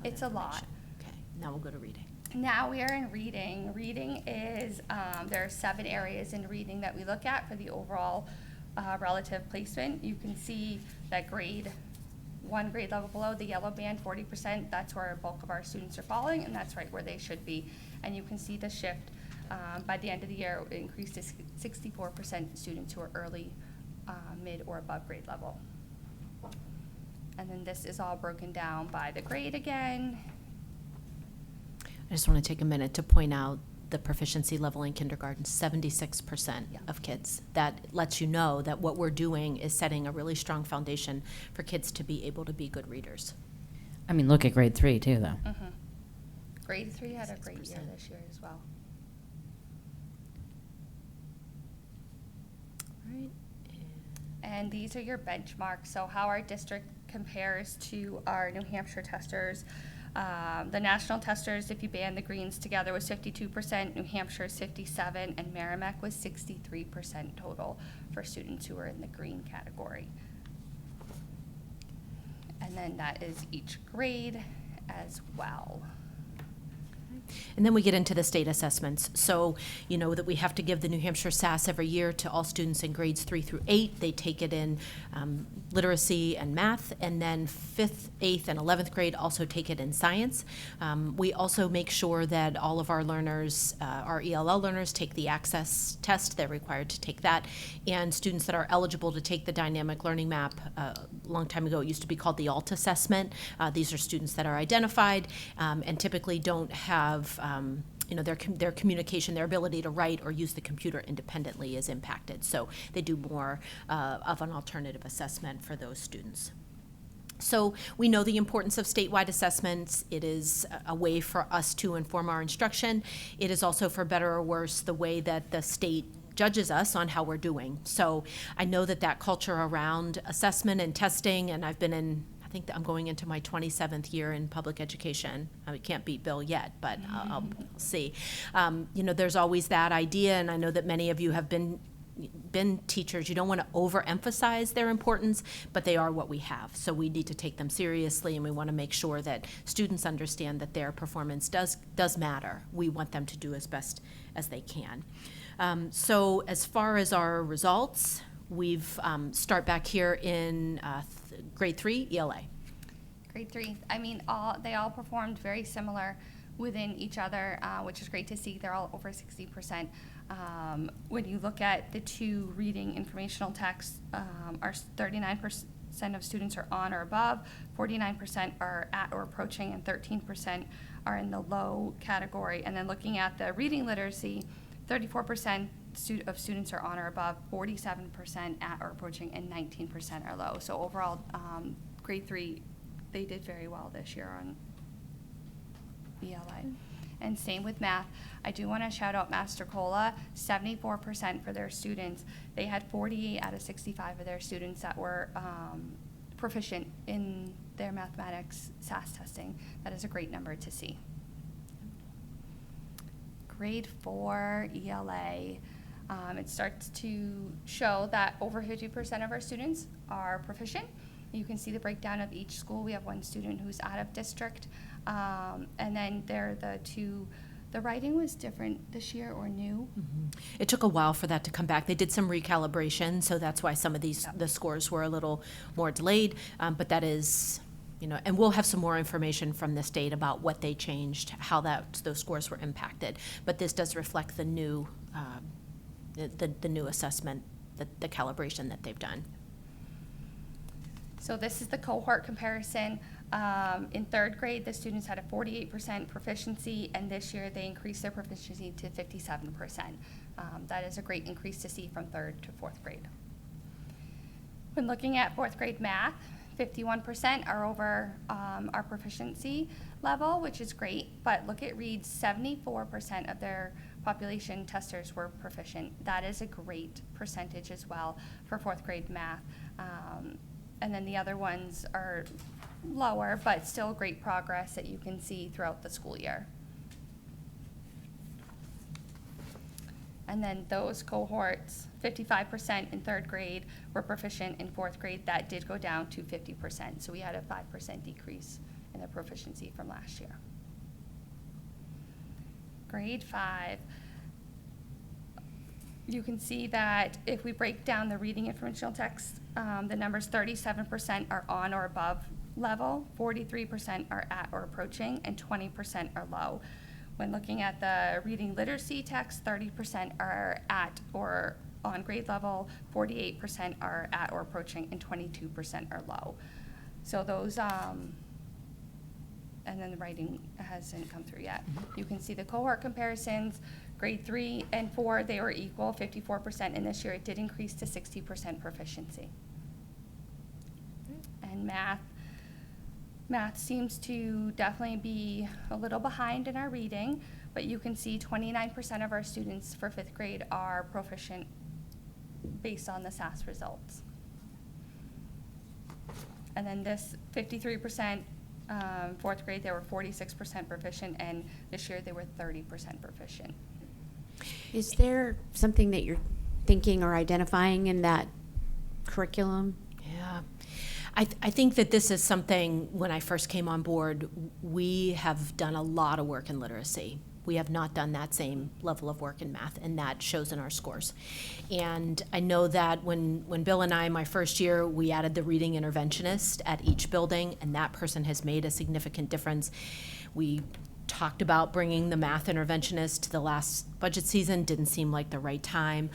Speaker 8: It's a lot.
Speaker 5: information. Okay, now we'll go to reading.
Speaker 8: Now we are in reading. Reading is, there are 7 areas in reading that we look at for the overall relative placement. You can see that one grade level below, the yellow band, 40%, that's where a bulk of our students are falling, and that's right where they should be. And you can see the shift. By the end of the year, it increased to 64% students who are early, mid, or above grade level. And then this is all broken down by the grade again.
Speaker 5: I just want to take a minute to point out the proficiency level in kindergarten, 76% of kids. That lets you know that what we're doing is setting a really strong foundation for kids to be able to be good readers.
Speaker 3: I mean, look at grade 3 too, though.
Speaker 8: Grade 3 had a great year
Speaker 5: 6%.
Speaker 8: this year as well.
Speaker 5: All right.
Speaker 8: And these are your benchmarks, so how our district compares to our New Hampshire testers. The national testers, if you band the greens together, was 52%, New Hampshire is 57%, and Merrimack was 63% total for students who are in the green category. And then that is each grade as well.
Speaker 5: And then we get into the state assessments. So, you know that we have to give the New Hampshire SAS every year to all students in grades 3 through 8. They take it in literacy and math, and then 5th, 8th, and 11th grade also take it in science. We also make sure that all of our learners, our ELL learners, take the access test. They're required to take that. And students that are eligible to take the dynamic learning map, a long time ago it used to be called the ALT assessment. These are students that are identified and typically don't have their communication, their ability to write or use the computer independently is impacted. So they do more of an alternative assessment for those students. So we know the importance of statewide assessments. It is a way for us to inform our instruction. It is also, for better or worse, the way that the state judges us on how we're doing. So I know that culture around assessment and testing, and I've been in, I think that I'm going into my 27th year in public education. I can't beat Bill yet, but I'll see. There's always that idea, and I know that many of you have been teachers. You don't want to overemphasize their importance, but they are what we have. So we need to take them seriously, and we want to make sure that students understand that their performance does matter. We want them to do as best as they can. So as far as our results, we've start back here in grade 3 ELA.
Speaker 8: Grade 3, I mean, they all performed very similar within each other, which is great to see. They're all over 60%. When you look at the 2 reading informational texts, our 39% of students are on or above, 49% are at or approaching, and 13% are in the low category. And then looking at the reading literacy, 34% of students are on or above, 47% at or approaching, and 19% are low. So overall, grade 3, they did very well this year on ELA. And same with math. I do want to shout out Master Cola, 74% for their students. They had 48 out of 65 of their students that were proficient in their mathematics SAS testing. That is a great number to see. Grade 4 ELA, it starts to show that over 50% of our students are proficient. You can see the breakdown of each school. We have 1 student who's out of district. And then the writing was different this year or new.
Speaker 5: Mm-hmm. It took a while for that to come back. They did some recalibration, so that's why some of the scores were a little more delayed. But that is, and we'll have some more information from the state about what they changed, how those scores were impacted. But this does reflect the new, the new assessment, the calibration that they've done.
Speaker 8: So this is the cohort comparison. In 3rd grade, the students had a 48% proficiency, and this year they increased their proficiency to 57%. That is a great increase to see from 3rd to 4th grade. When looking at 4th grade math, 51% are over our proficiency level, which is great, but look at Reed's, 74% of their population testers were proficient. That is a great percentage as well for 4th grade math. And then the other ones are lower, but still great progress that you can see throughout the school year. And then those cohorts, 55% in 3rd grade were proficient in 4th grade. That did go down to 50%. So we had a 5% decrease in their proficiency from last year. Grade 5, you can see that if we break down the reading informational text, the numbers 37% are on or above level, 43% are at or approaching, and 20% are low. When looking at the reading literacy text, 30% are at or on grade level, 48% are at or approaching, and 22% are low. So those, and then the writing hasn't come through yet. You can see the cohort comparisons. Grade 3 and 4, they were equal, 54%, and this year it did increase to 60% proficiency. And math seems to definitely be a little behind in our reading, but you can see 29% of our students for 5th grade are proficient based on the SAS results. And then this 53%, 4th grade, they were 46% proficient, and this year they were 30% proficient.
Speaker 1: Is there something that you're thinking or identifying in that curriculum?
Speaker 5: Yeah. I think that this is something, when I first came on board, we have done a lot of work in literacy. We have not done that same level of work in math, and that shows in our scores. And I know that when Bill and I, my first year, we added the reading interventionist at each building, and that person has made a significant difference. We talked about bringing the math interventionist to the last budget season. Didn't seem like the right time,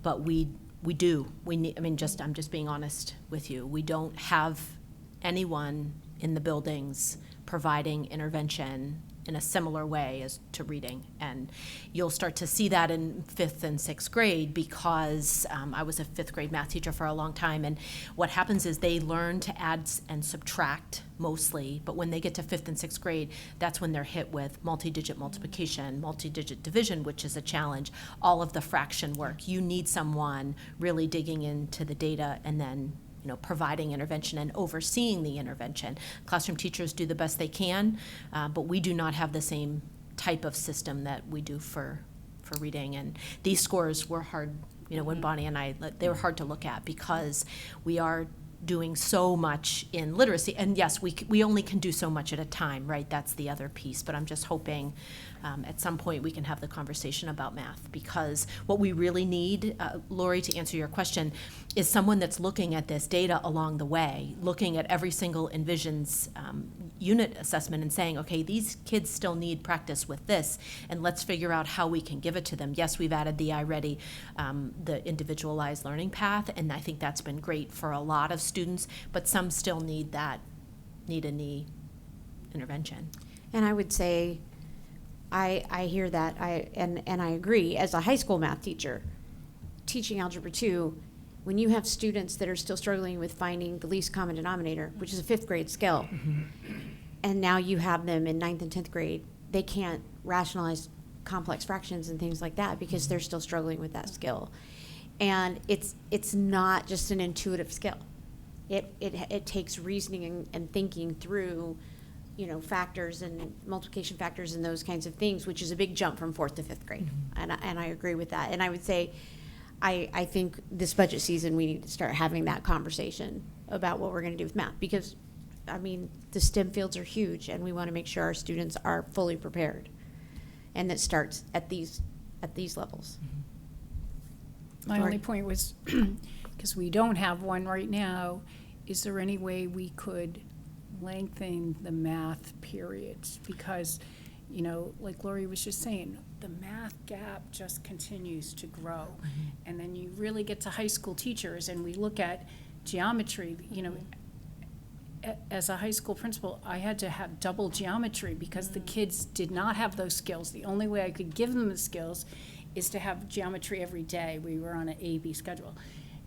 Speaker 5: but we do. We need. I mean, I'm just being honest with you. We don't have anyone in the buildings providing intervention in a similar way as to reading. And you'll start to see that in 5th and 6th grade because I was a 5th grade math teacher for a long time. And what happens is they learn to add and subtract mostly, but when they get to 5th and 6th grade, that's when they're hit with multi-digit multiplication, multi-digit division, which is a challenge, all of the fraction work. You need someone really digging into the data and then providing intervention and overseeing the intervention. Classroom teachers do the best they can, but we do not have the same type of system that we do for reading. And these scores were hard, when Bonnie and I, they were hard to look at because we are doing so much in literacy. And yes, we only can do so much at a time, right? That's the other piece. But I'm just hoping at some point we can have the conversation about math, because what we really need, Lori, to answer your question, is someone that's looking at this data along the way, looking at every single Envision's unit assessment and saying, okay, these kids still need practice with this, and let's figure out how we can give it to them. Yes, we've added the iReady, the individualized learning path, and I think that's been great for a lot of students, but some still need a knee intervention.
Speaker 1: And I would say, I hear that, and I agree. As a high school math teacher, teaching Algebra 2, when you have students that are still struggling with finding the least common denominator, which is a 5th grade skill, and now you have them in 9th and 10th grade, they can't rationalize complex fractions and things like that because they're still struggling with that skill. And it's not just an intuitive skill. It takes reasoning and thinking through factors and multiplication factors and those kinds of things, which is a big jump from 4th to 5th grade. And I agree with that. And I would say, I think this budget season we need to start having that conversation about what we're going to do with math, because, the STEM fields are huge, and we want to make sure our students are fully prepared. And that starts at these levels.
Speaker 6: My only point was, because we don't have one right now, is there any way we could lengthen the math periods? Because, like Lori was just saying, the math gap just continues to grow. And then you really get to high school teachers, and we look at geometry, as a high school principal, I had to have double geometry because the kids did not have those skills. The only way I could give them the skills is to have geometry every day. We were on an A-B schedule.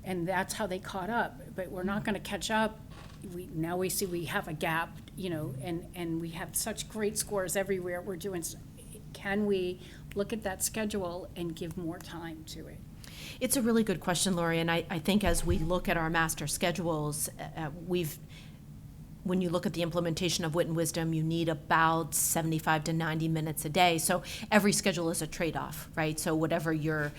Speaker 6: And that's how they caught up. But we're not going to catch up. Now we see we have a gap, and we have such great scores everywhere. Can we look at that schedule and give more time to it?
Speaker 5: It's a really good question, Lori, and I think as we look at our master schedules, when you look at the implementation of Wit and Wisdom, you need about 75 to 90 minutes a day. So every schedule is a trade-off, right? So whatever your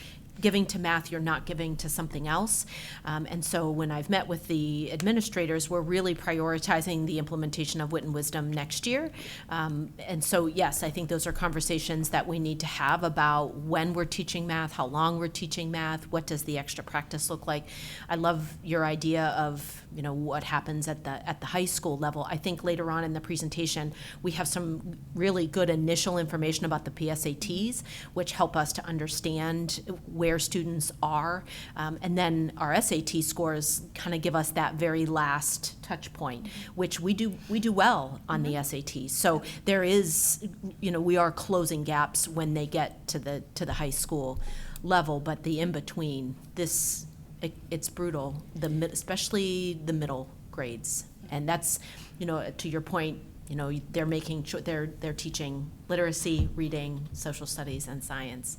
Speaker 5: giving to math, you're not giving to something else. And so when I've met with the administrators, we're really prioritizing the implementation of Wit and Wisdom next year. And so, yes, I think those are conversations that we need to have about when we're teaching math, how long we're teaching math, what does the extra practice look like. I love your idea of, what happens at the high school level. I think later on in the presentation, we have some really good initial information about the PSATs, which help us to understand where students are. And then our SAT scores kind of give us that very last touch point, which we do well on the SATs. So there is, we are closing gaps when they get to the high school level, but the in-between, it's brutal, especially the middle grades. And that's, to your point, they're making sure they're teaching literacy, reading, social studies, and science.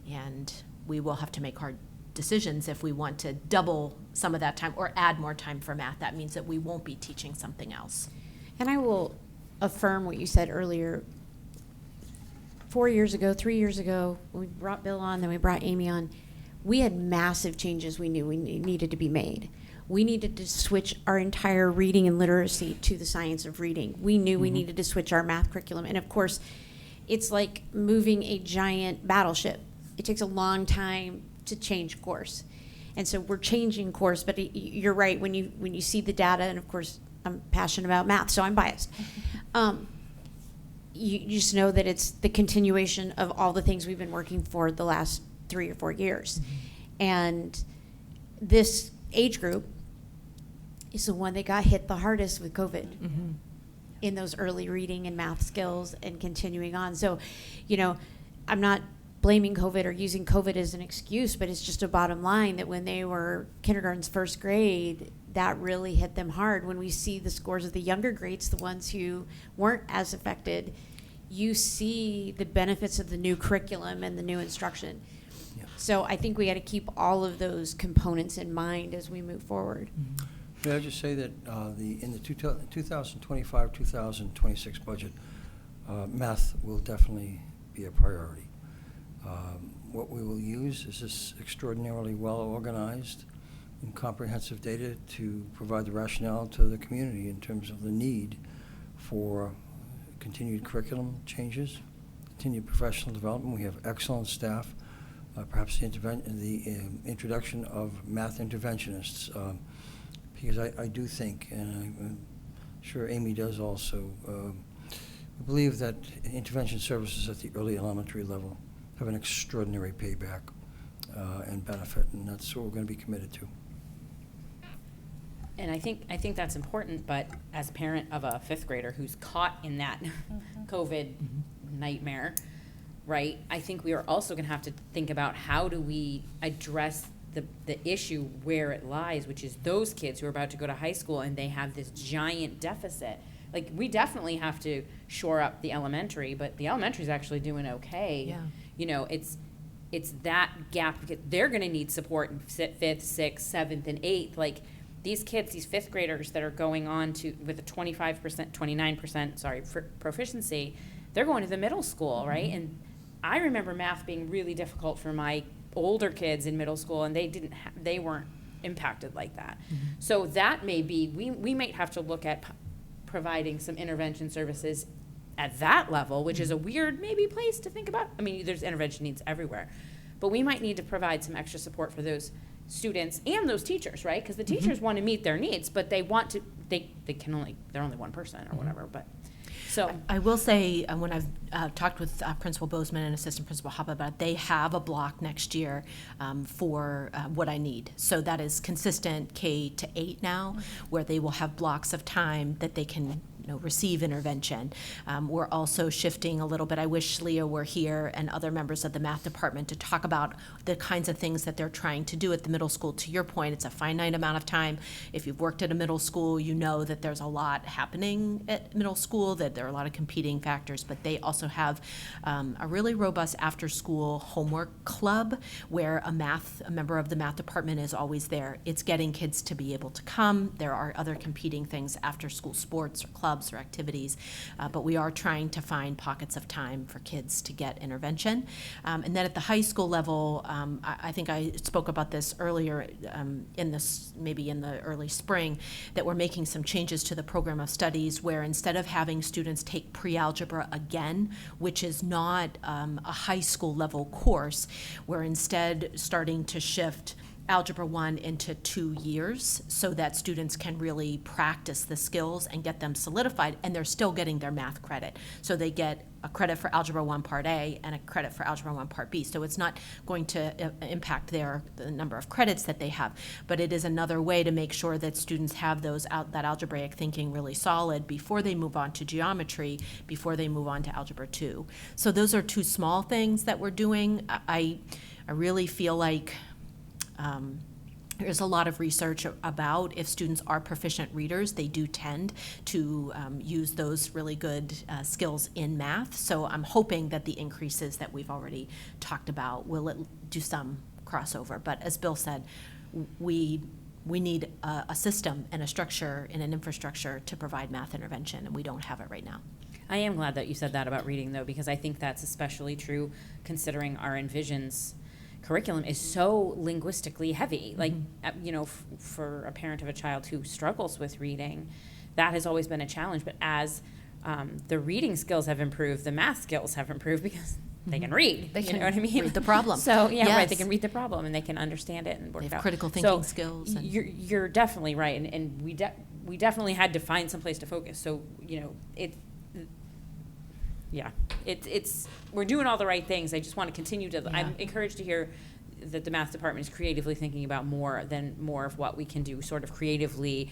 Speaker 5: And we will have to make hard decisions if we want to double some of that time or add more time for math. That means that we won't be teaching something else.
Speaker 1: And I will affirm what you said earlier. 3 years ago, when we brought Bill on, then we brought Amy on, we had massive changes we knew needed to be made. We needed to switch our entire reading and literacy to the science of reading. We knew we needed to switch our math curriculum. And of course, it's like moving a giant battleship. It takes a long time to change course. And so we're changing course, but you're right, when you see the data, and of course, I'm passionate about math, so I'm biased. You just know that it's the continuation of all the things we've been working for the last 3 or 4 years. And this age group is the one that got hit the hardest with COVID in those early reading and math skills and continuing on. So, I'm not blaming COVID or using COVID as an excuse, but it's just a bottom line that when they were kindergarten's first grade, that really hit them hard. When we see the scores of the younger grades, the ones who weren't as affected, you see the benefits of the new curriculum and the new instruction.
Speaker 2: Yeah.
Speaker 1: So I think we got to keep all of those components in mind as we move forward.
Speaker 2: May I just say that in the 2025-2026 budget, math will definitely be a priority. What we will use is this extraordinarily well-organized and comprehensive data to provide the rationale to the community in terms of the need for continued curriculum changes, continued professional development. We have excellent staff, perhaps the introduction of math interventionists, because I do think, and I'm sure Amy does also, I believe that intervention services at the early elementary level have an extraordinary payback and benefit, and that's what we're going to be committed to.
Speaker 3: And I think that's important, but as a parent of a fifth grader who's caught in that COVID nightmare, right, I think we are also going to have to think about how do we address the issue where it lies, which is those kids who are about to go to high school and they have this giant deficit. Like, we definitely have to shore up the elementary, but the elementary is actually doing okay.
Speaker 5: Yeah.
Speaker 3: It's that gap, because they're going to need support in 5th, 6th, 7th, and 8th. Like, these kids, these 5th graders that are going on to with a 29% proficiency, they're going to the middle school, right? And I remember math being really difficult for my older kids in middle school, and they weren't impacted like that. So that may be, we might have to look at providing some intervention services at that level, which is a weird maybe place to think about. I mean, there's intervention needs everywhere, but we might need to provide some extra support for those students and those teachers, right? Because the teachers want to meet their needs, but they want to, they're only one person or whatever, but so.
Speaker 5: I will say, when I've talked with Principal Bozeman and Assistant Principal Hoppe about it, they have a block next year for what I need. So that is consistent K-8 now, where they will have blocks of time that they can receive intervention. We're also shifting a little bit. I wish Leah were here and other members of the math department to talk about the kinds of things that they're trying to do at the middle school. To your point, it's a finite amount of time. If you've worked at a middle school, you know that there's a lot happening at middle school, that there are a lot of competing factors, but they also have a really robust after-school homework club where a member of the math department is always there. It's getting kids to be able to come. There are other competing things, after-school sports or clubs. clubs or activities, but we are trying to find pockets of time for kids to get intervention. And then at the high school level, I think I spoke about this earlier maybe in the early spring, that we're making some changes to the program of studies where instead of having students take pre-algebra again, which is not a high school level course, we're instead starting to shift Algebra 1 into 2 years so that students can really practice the skills and get them solidified, and they're still getting their math credit. So they get a credit for Algebra 1 Part A and a credit for Algebra 1 Part B. So it's not going to impact the number of credits that they have, but it is another way to make sure that students have that algebraic thinking really solid before they move on to geometry, before they move on to Algebra 2. So those are two small things that we're doing. I really feel like there's a lot of research about if students are proficient readers, they do tend to use those really good skills in math. So I'm hoping that the increases that we've already talked about will do some crossover. But as Bill said, we need a system and a structure and an infrastructure to provide math intervention, and we don't have it right now.
Speaker 3: I am glad that you said that about reading, though, because I think that's especially true considering our Envisions curriculum is so linguistically heavy. Like, for a parent of a child who struggles with reading, that has always been a challenge. But as the reading skills have improved, the math skills have improved because they can read.
Speaker 5: They
Speaker 3: you
Speaker 5: can
Speaker 3: know what I mean?
Speaker 5: read the problem.
Speaker 3: So, yeah, right. They
Speaker 5: Yes.
Speaker 3: can read the problem and they can understand it and work
Speaker 5: They
Speaker 3: it
Speaker 5: have
Speaker 3: out.
Speaker 5: critical thinking
Speaker 3: So
Speaker 5: skills. And
Speaker 3: you're definitely right. And we definitely had to find some place to focus. So, it's we're doing all the right things. I just want to continue to.
Speaker 5: Yeah.
Speaker 3: I'm encouraged to hear that the math department is creatively thinking about more of what we can do, sort of creatively,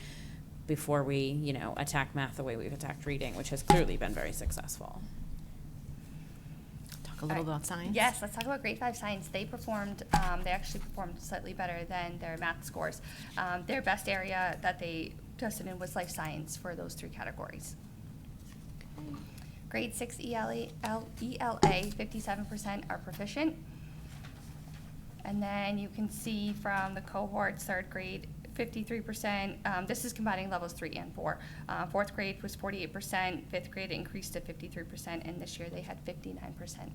Speaker 3: before we attack math the way we've attacked reading, which has clearly been very successful.
Speaker 5: talk a little about science.
Speaker 8: Yes, let's talk about grade 5 science. They actually performed slightly better than their math scores. Their best area that they tested in was life science for those 3 categories. Grade 6 ELA, 57% are proficient. And then you can see from the cohorts, 3rd grade, 53%. This is combining levels 3 and 4. 4th grade was 48%. 5th grade increased to 53%. And this year they had 59%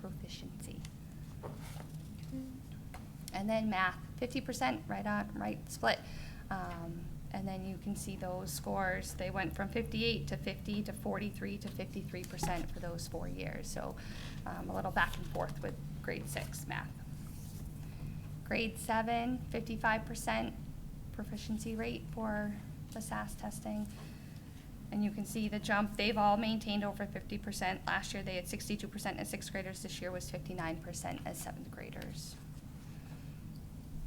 Speaker 8: proficiency. And then math, 50%, right split. And then you can see those scores. They went from 58 to 50 to 43 to 53% for those 4 years. So a little back and forth with grade 6 math. Grade 7, 55% proficiency rate for the SAS testing. And you can see the jump. They've all maintained over 50%. Last year they had 62% as 6th graders. This year was 59% as 7th graders.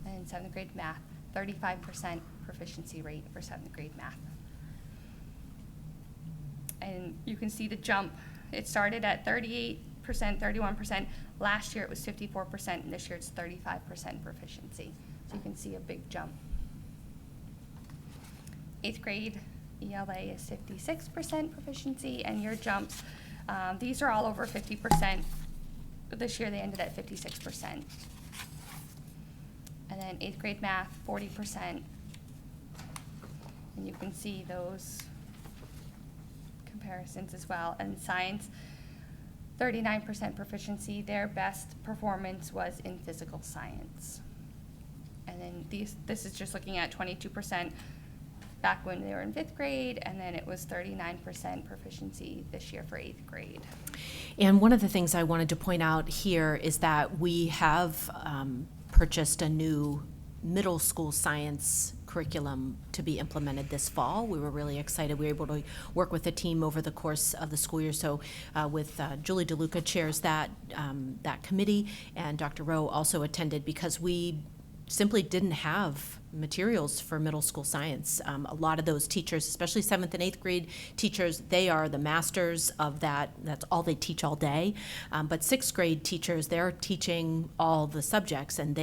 Speaker 8: And 7th grade math, 35% proficiency rate for 7th grade math. And you can see the jump. It started at 38%, 31%. Last year it was 54%, and this year it's 35% proficiency. So you can see a big jump. 8th grade ELA is 56% proficiency, and your jumps, these are all over 50%. This year they ended at 56%. And then 8th grade math, 40%. And you can see those comparisons as well. And science, 39% proficiency. Their best performance was in physical science. And then this is just looking at 22% back when they were in 5th grade, and then it was 39% proficiency this year for 8th grade.
Speaker 5: And one of the things I wanted to point out here is that we have purchased a new middle school science curriculum to be implemented this fall. We were really excited. We were able to work with the team over the course of the school year. So with Julie DeLuca chairs that committee, and Dr. Rowe also attended because we simply didn't have materials for middle school science. A lot of those teachers, especially 7th and 8th grade teachers, they are the masters of that. That's all they teach all day. But 6th grade teachers, they're teaching all the subjects, and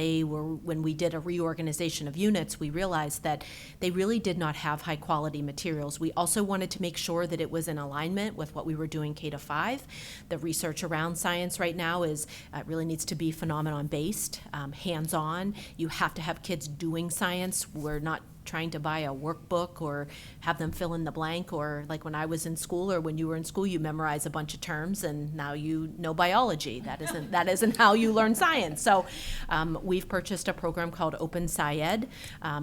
Speaker 5: when we did a reorganization of units, we realized that they really did not have high quality materials. We also wanted to make sure that it was in alignment with what we were doing K-5. The research around science right now is really needs to be phenomenon based, hands-on. You have to have kids doing science. We're not trying to buy a workbook or have them fill in the blank, or like when I was in school or when you were in school, you memorize a bunch of terms and now you know biology. That isn't how you learn science. So we've purchased a program called Open SciEd.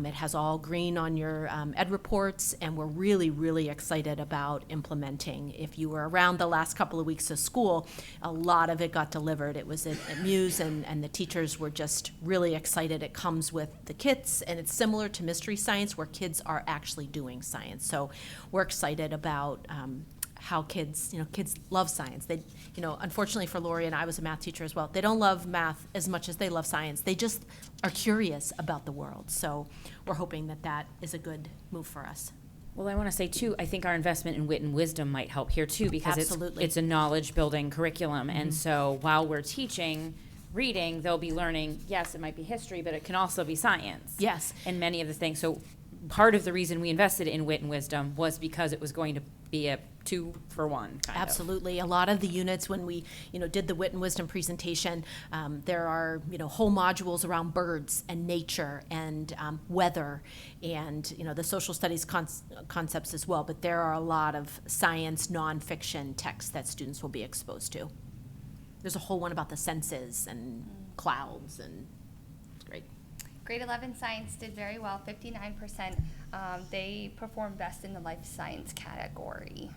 Speaker 5: It has all green on your ed reports, and we're really, really excited about implementing. If you were around the last couple of weeks of school, a lot of it got delivered. It was at Muse, and the teachers were just really excited. It comes with the kits, and it's similar to Mystery Science, where kids are actually doing science. So we're excited about how kids love science. They, unfortunately for Lori, and I was a math teacher as well, they don't love math as much as they love science. They just are curious about the world. So we're hoping that that is a good move for us.
Speaker 3: Well, I want to say too, I think our investment in wit and wisdom might help here too, because
Speaker 5: Absolutely.
Speaker 3: it's a knowledge building curriculum. And so while we're teaching reading, they'll be learning, yes, it might be history, but it can also be science.
Speaker 5: Yes.
Speaker 3: And many of the things. So part of the reason we invested in wit and wisdom was because it was going to be a 2-for-1 kind
Speaker 5: Absolutely. A lot of the units, when we, did the Wit and Wisdom presentation, there are, whole modules around birds and nature and weather and, the social studies concepts as well. But there are a lot of science nonfiction texts that students will be exposed to. There's a whole one about the senses and clouds, and it's great.
Speaker 8: Grade 11 science did very well, 59%. They performed best in the life science category.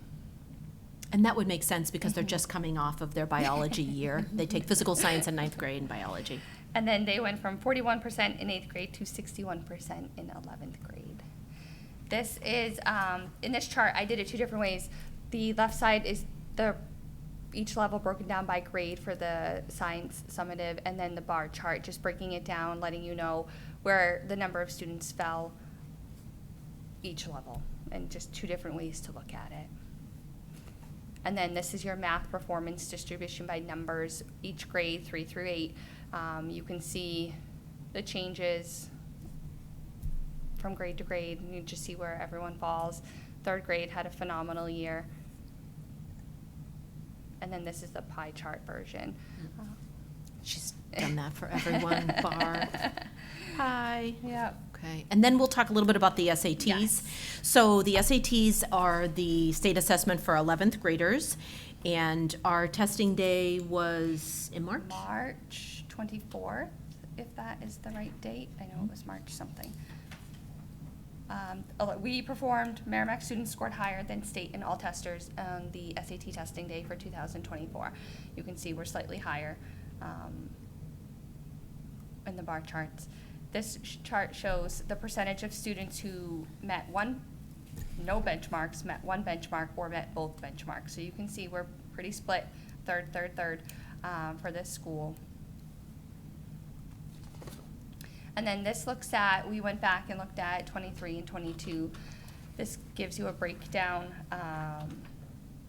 Speaker 5: And that would make sense because they're just coming off of their biology year. They take physical science in 9th grade and biology.
Speaker 8: And then they went from 41% in 8th grade to 61% in 11th grade. This is, in this chart, I did it 2 different ways. The left side is each level broken down by grade for the science summative, and then the bar chart, just breaking it down, letting you know where the number of students fell each level, and just 2 different ways to look at it. And then this is your math performance distribution by numbers, each grade 3 through 8. You can see the changes from grade to grade, and you just see where everyone falls. 3rd grade had a phenomenal year. And then this is the pie chart version.
Speaker 5: She's done that for everyone. Bar. Hi.
Speaker 8: Yep.
Speaker 5: Okay. And then we'll talk a little bit about the SATs.
Speaker 8: Yes.
Speaker 5: So the SATs are the state assessment for 11th graders. And our testing day was in March?
Speaker 8: March 24th, if that is the right date. I know it was March something. We performed, Merrimack students scored higher than state and all testers on the SAT testing day for 2024. You can see we're slightly higher in the bar charts. This chart shows the percentage of students who met no benchmarks, met 1 benchmark, or met both benchmarks. So you can see we're pretty split, third, for this school. And then this looks at, we went back and looked at 23 and 22. This gives you a breakdown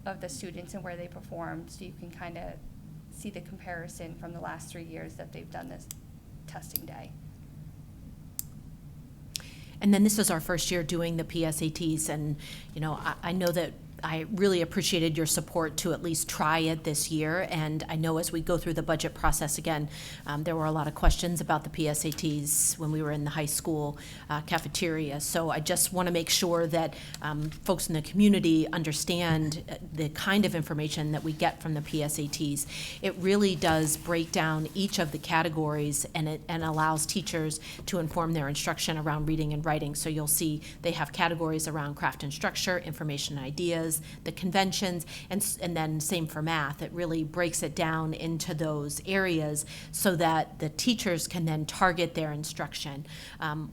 Speaker 8: of the students and where they performed, so you can kind of see the comparison from the last 3 years that they've done this testing day.
Speaker 5: And then this is our first year doing the PSATs, and I know that I really appreciated your support to at least try it this year. And I know as we go through the budget process again, there were a lot of questions about the PSATs when we were in the high school cafeteria. So I just want to make sure that folks in the community understand the kind of information that we get from the PSATs. It really does break down each of the categories, and allows teachers to inform their instruction around reading and writing. So you'll see they have categories around craft and structure, information and ideas, the conventions, and then same for math. It really breaks it down into those areas so that the teachers can then target their instruction.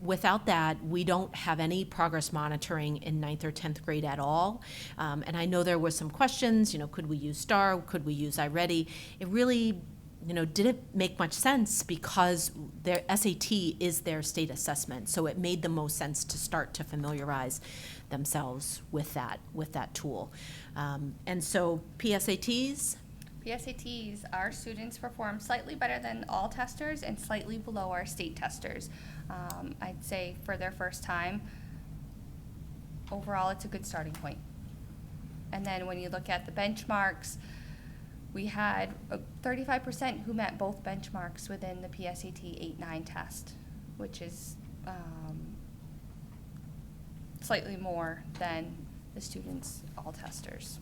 Speaker 5: Without that, we don't have any progress monitoring in 9th or 10th grade at all. And I know there were some questions, could we use STAR, could we use iReady? It really didn't make much sense because their SAT is their state assessment. So it made the most sense to start to familiarize themselves with that tool. And so PSATs?
Speaker 8: PSATs, our students perform slightly better than all testers and slightly below our state testers. I'd say for their first time, overall it's a good starting point. And then when you look at the benchmarks, we had 35% who met both benchmarks within the PSAT 8-9 test, which is slightly more than the students, all testers.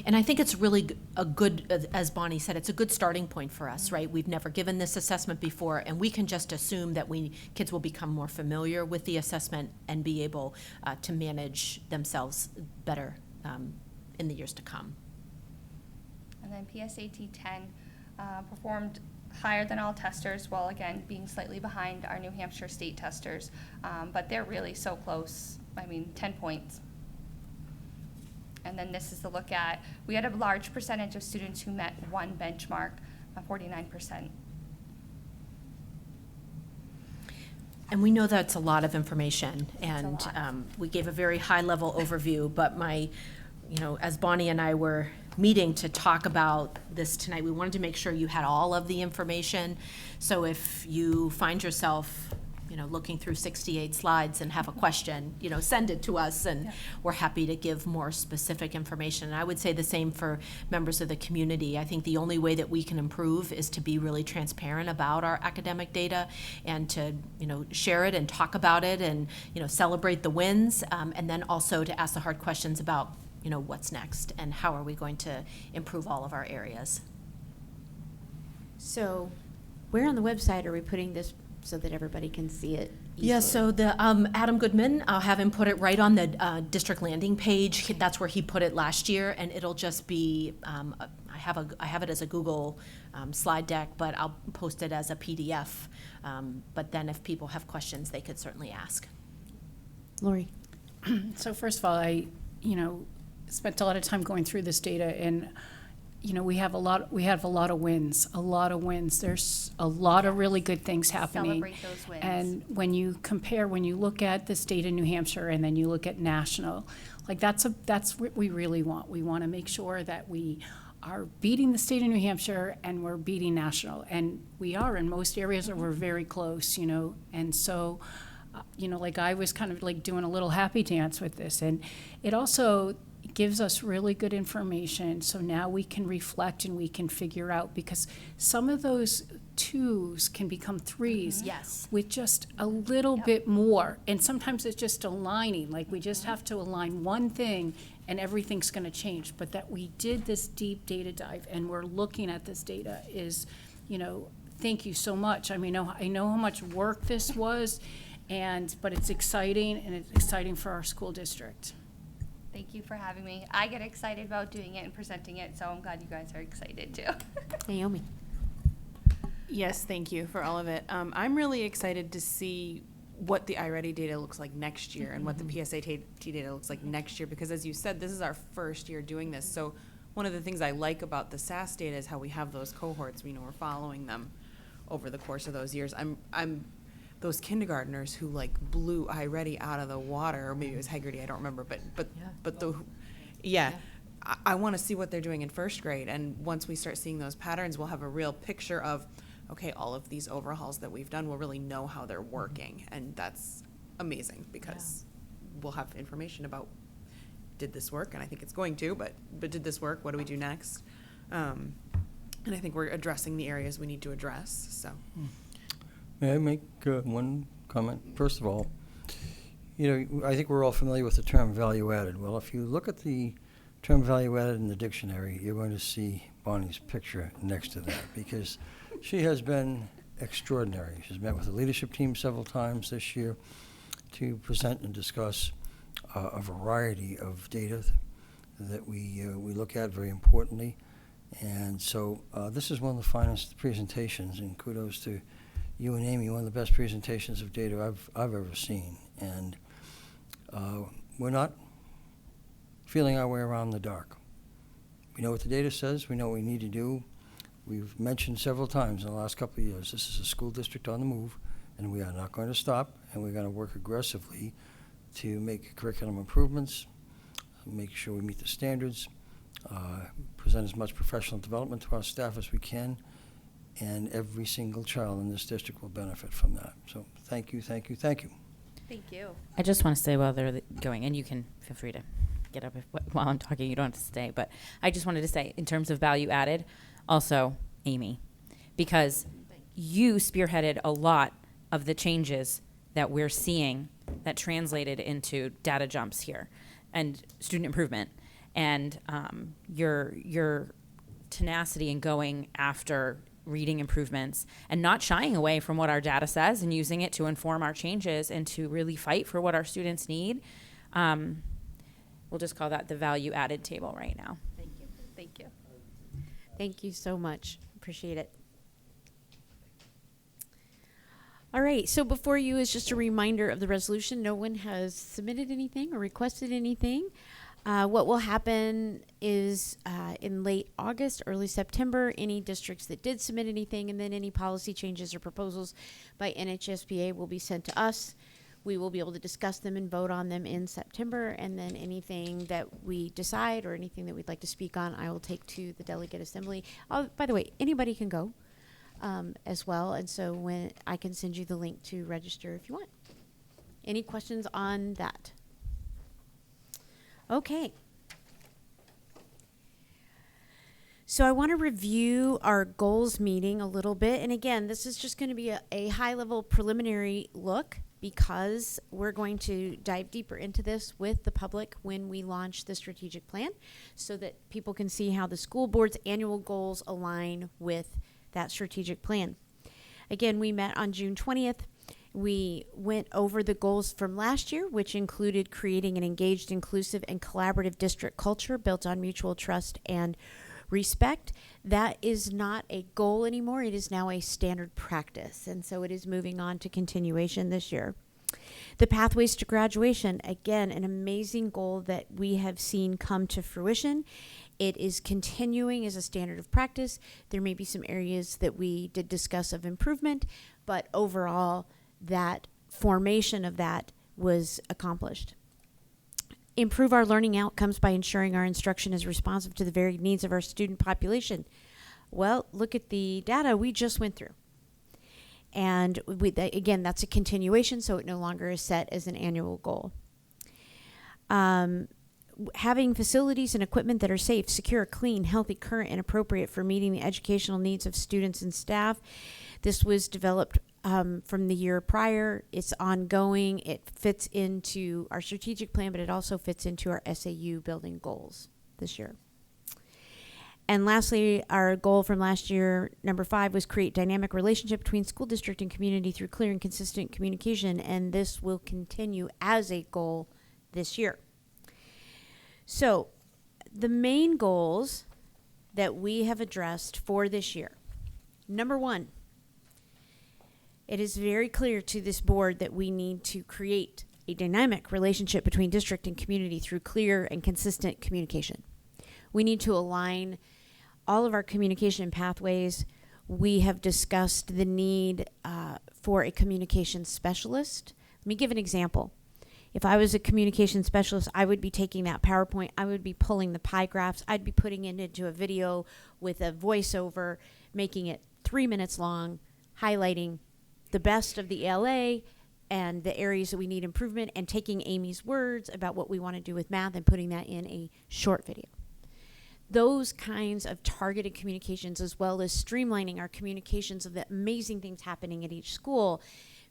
Speaker 5: And I think it's really a good, as Bonnie said, it's a good starting point for us, right? We've never given this assessment before, and we can just assume that kids will become more familiar with the assessment and be able to manage themselves better in the years to come.
Speaker 8: And then PSAT 10 performed higher than all testers, while again being slightly behind our New Hampshire state testers. But they're really so close. I mean, 10 points. And then this is the look at, we had a large percentage of students who met one benchmark, 49%.
Speaker 5: And we know that's a lot of information,
Speaker 8: a
Speaker 5: and
Speaker 8: lot.
Speaker 5: we gave a very high-level overview, but as Bonnie and I were meeting to talk about this tonight, we wanted to make sure you had all of the information. So if you find yourself, looking through 68 slides and have a question, send it to us, and we're happy to give more specific information. And I would say the same for members of the community. I think the only way that we can improve is to be really transparent about our academic data and to, share it and talk about it and, celebrate the wins, and then also to ask the hard questions about, what's next and how are we going to improve all of our areas.
Speaker 1: So where on the website are we putting this so that everybody can see it easily?
Speaker 5: Yeah, so the Adam Goodman, I'll have him put it right on the district landing page. That's where he put it last year, and it'll just be, I have it as a Google slide deck, but I'll post it as a PDF. But then if people have questions, they could certainly ask.
Speaker 1: Lori?
Speaker 6: So first of all, I, spent a lot of time going through this data, and we have a lot of wins. There's a lot of really good things happening.
Speaker 8: Celebrate those wins.
Speaker 6: And when you look at the state of New Hampshire and then you look at national, like that's what we really want. We want to make sure that we are beating the state of New Hampshire and we're beating national. And we are in most areas, or we're very close, And so, like I was kind of like doing a little happy dance with this. And it also gives us really good information, so now we can reflect and we can figure out, because some of those 2s can become 3s
Speaker 5: Yes.
Speaker 6: with just a little bit more, and sometimes it's just aligning, like we just have to align one thing and everything's going to change. But that we did this deep data dive and we're looking at this data is, thank you so much. I mean, I know how much work this was, but it's exciting, and it's exciting for our school district.
Speaker 8: Thank you for having me. I get excited about doing it and presenting it, so I'm glad you guys are excited too.
Speaker 1: Naomi?
Speaker 9: Yes, thank you for all of it. I'm really excited to see what the iReady data looks like next year and what the PSAT data looks like next year, because as you said, this is our first year doing this. So one of the things I like about the SAS data is how we have those cohorts. We're following them over the course of those years. I'm those kindergartners who blew iReady out of the water, or maybe it was Haggerty, I don't remember, I want to see what they're doing in first grade. And once we start seeing those patterns, we'll have a real picture of, okay, all of these overhauls that we've done, we'll really know how they're working. And that's amazing, because we'll have information about, did this work? And I think it's going to, but did this work? What do we do next? And I think we're addressing the areas we need to address, so.
Speaker 2: May I make one comment? First of all, I think we're all familiar with the term value added. Well, if you look at the term value added in the dictionary, you're going to see Bonnie's picture next to that, because she has been extraordinary. She's met with the leadership team several times this year to present and discuss a variety of data that we look at very importantly. And so this is one of the finest presentations, and kudos to you and Amy, one of the best presentations of data I've ever seen. And we're not feeling our way around the dark. We know what the data says. We know what we need to do. We've mentioned several times in the last couple of years, this is a school district on the move, and we are not going to stop, and we're going to work aggressively to make curriculum improvements, make sure we meet the standards, present as much professional development to our staff as we can, and every single child in this district will benefit from that. So thank you, thank you, thank you.
Speaker 8: Thank you.
Speaker 3: I just want to say while they're going, and you can feel free to get up while I'm talking, you don't have to stay, but I just wanted to say, in terms of value added, also Amy, because you spearheaded a lot of the changes that we're seeing that translated into data jumps here and student improvement, and your tenacity in going after reading improvements and not shying away from what our data says and using it to inform our changes and to really fight for what our students need. We'll just call that the value added table right now.
Speaker 8: Thank you.
Speaker 1: Thank you so much. Appreciate it. All right, so before you is just a reminder of the resolution. No one has submitted anything or requested anything. What will happen is in late August, early September, any districts that did submit anything, and then any policy changes or proposals by NHSBA will be sent to us. We will be able to discuss them and vote on them in September, and then anything that we decide or anything that we'd like to speak on, I will take to the delegate assembly. By the way, anybody can go as well, and so when I can send you the link to register if you want. Any questions on that? Okay. So I want to review our goals meeting a little bit. And again, this is just going to be a high-level preliminary look because we're going to dive deeper into this with the public when we launch the strategic plan so that people can see how the school board's annual goals align with that strategic plan. Again, we met on June 20th. We went over the goals from last year, which included creating an engaged, inclusive, and collaborative district culture built on mutual trust and respect. That is not a goal anymore. It is now a standard practice. And so it is moving on to continuation this year. The pathways to graduation, again, an amazing goal that we have seen come to fruition. It is continuing as a standard of practice. There may be some areas that we did discuss of improvement, but overall, that formation of that was accomplished. Improve our learning outcomes by ensuring our instruction is responsive to the varied needs of our student population. Well, look at the data we just went through. And again, that's a continuation, so it no longer is set as an annual goal. Having facilities and equipment that are safe, secure, clean, healthy, current, and appropriate for meeting the educational needs of students and staff. This was developed from the year prior. It's ongoing. It fits into our strategic plan, but it also fits into our SAU building goals this year. And lastly, our goal from last year, number 5, was create dynamic relationship between school district and community through clear and consistent communication, and this will continue as a goal this year. So, the main goals that we have addressed for this year. Number 1, it is very clear to this board that we need to create a dynamic relationship between district and community through clear and consistent communication. We need to align all of our communication pathways. We have discussed the need for a communication specialist. Let me give an example. If I was a communication specialist, I would be taking that PowerPoint, I would be pulling the pie graphs, I'd be putting it into a video with a voiceover, making it 3 minutes long, highlighting the best of the ELA and the areas that we need improvement, and taking Amy's words about what we want to do with math and putting that in a short video. Those kinds of targeted communications, as well as streamlining our communications of the amazing things happening at each school,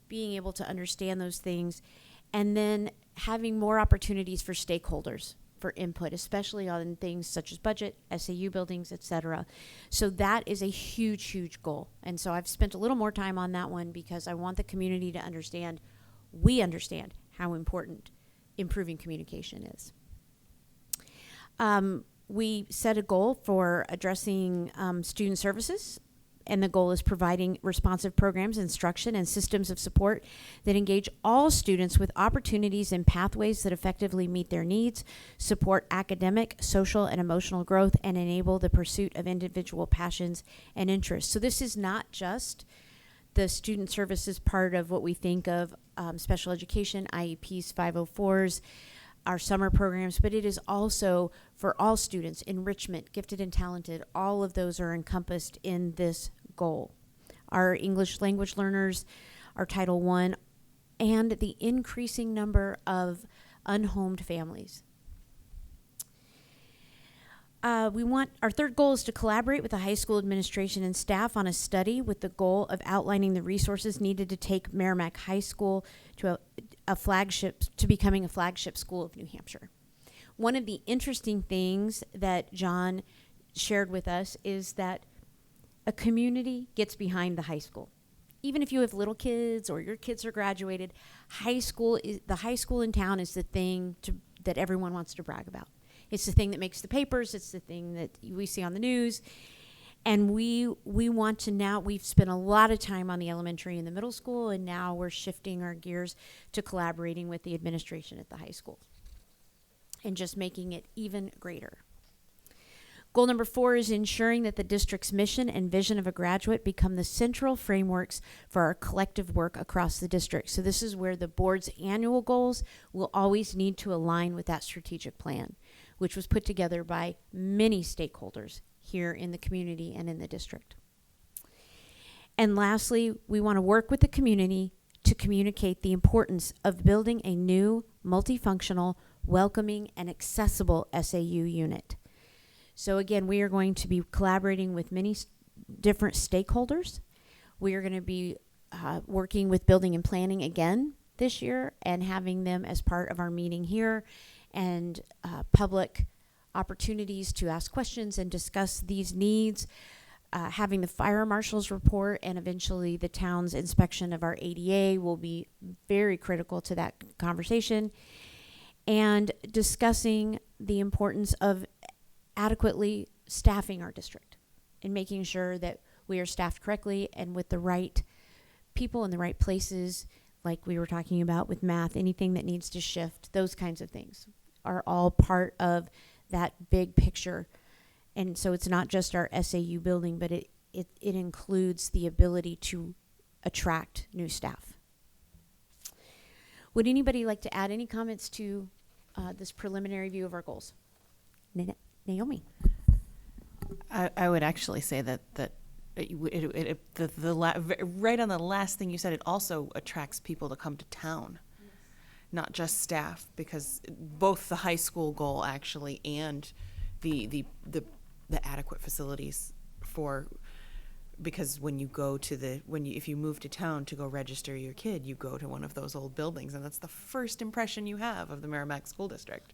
Speaker 1: being able to understand those things, and then having more opportunities for stakeholders for input, especially on things such as budget, SAU buildings, etc. So that is a huge, huge goal. And so I've spent a little more time on that one because I want the community to understand, we understand how important improving communication is. We set a goal for addressing student services, and the goal is providing responsive programs, instruction, and systems of support that engage all students with opportunities and pathways that effectively meet their needs, support academic, social, and emotional growth, and enable the pursuit of individual passions and interests. So this is not just the student services part of what we think of special education, IEPs, 504s, our summer programs, but it is also for all students, enrichment, gifted and talented. All of those are encompassed in this goal. Our English language learners, our Title I, and the increasing number of unhomed families. Our third goal is to collaborate with the high school administration and staff on a study with the goal of outlining the resources needed to take Merrimack High School to becoming a flagship school of New Hampshire. One of the interesting things that John shared with us is that a community gets behind the high school. Even if you have little kids or your kids are graduated, the high school in town is the thing that everyone wants to brag about. It's the thing that makes the papers. It's the thing that we see on the news. And we want to now, we've spent a lot of time on the elementary and the middle school, and now we're shifting our gears to collaborating with the administration at the high school and just making it even greater. Goal number 4 is ensuring that the district's mission and vision of a graduate become the central frameworks for our collective work across the district. So this is where the board's annual goals will always need to align with that strategic plan, which was put together by many stakeholders here in the community and in the district. And lastly, we want to work with the community to communicate the importance of building a new, multifunctional, welcoming, and accessible SAU unit. So again, we are going to be collaborating with many different stakeholders. We are going to be working with building and planning again this year and having them as part of our meeting here, and public opportunities to ask questions and discuss these needs, having the fire marshal's report and eventually the town's inspection of our ADA will be very critical to that conversation, and discussing the importance of adequately staffing our district and making sure that we are staffed correctly and with the right people in the right places, like we were talking about with math. Anything that needs to shift, those kinds of things are all part of that big picture. And so it's not just our SAU building, but it includes the ability to attract new staff. Would anybody like to add any comments to this preliminary view of our goals? Naomi.
Speaker 9: I would actually say that right on the last thing you said, it also attracts people to come to town, not just staff, because both the high school goal actually and the adequate facilities because when you go to if you move to town to go register your kid, you go to one of those old buildings, and that's the first impression you have of the Merrimack School District.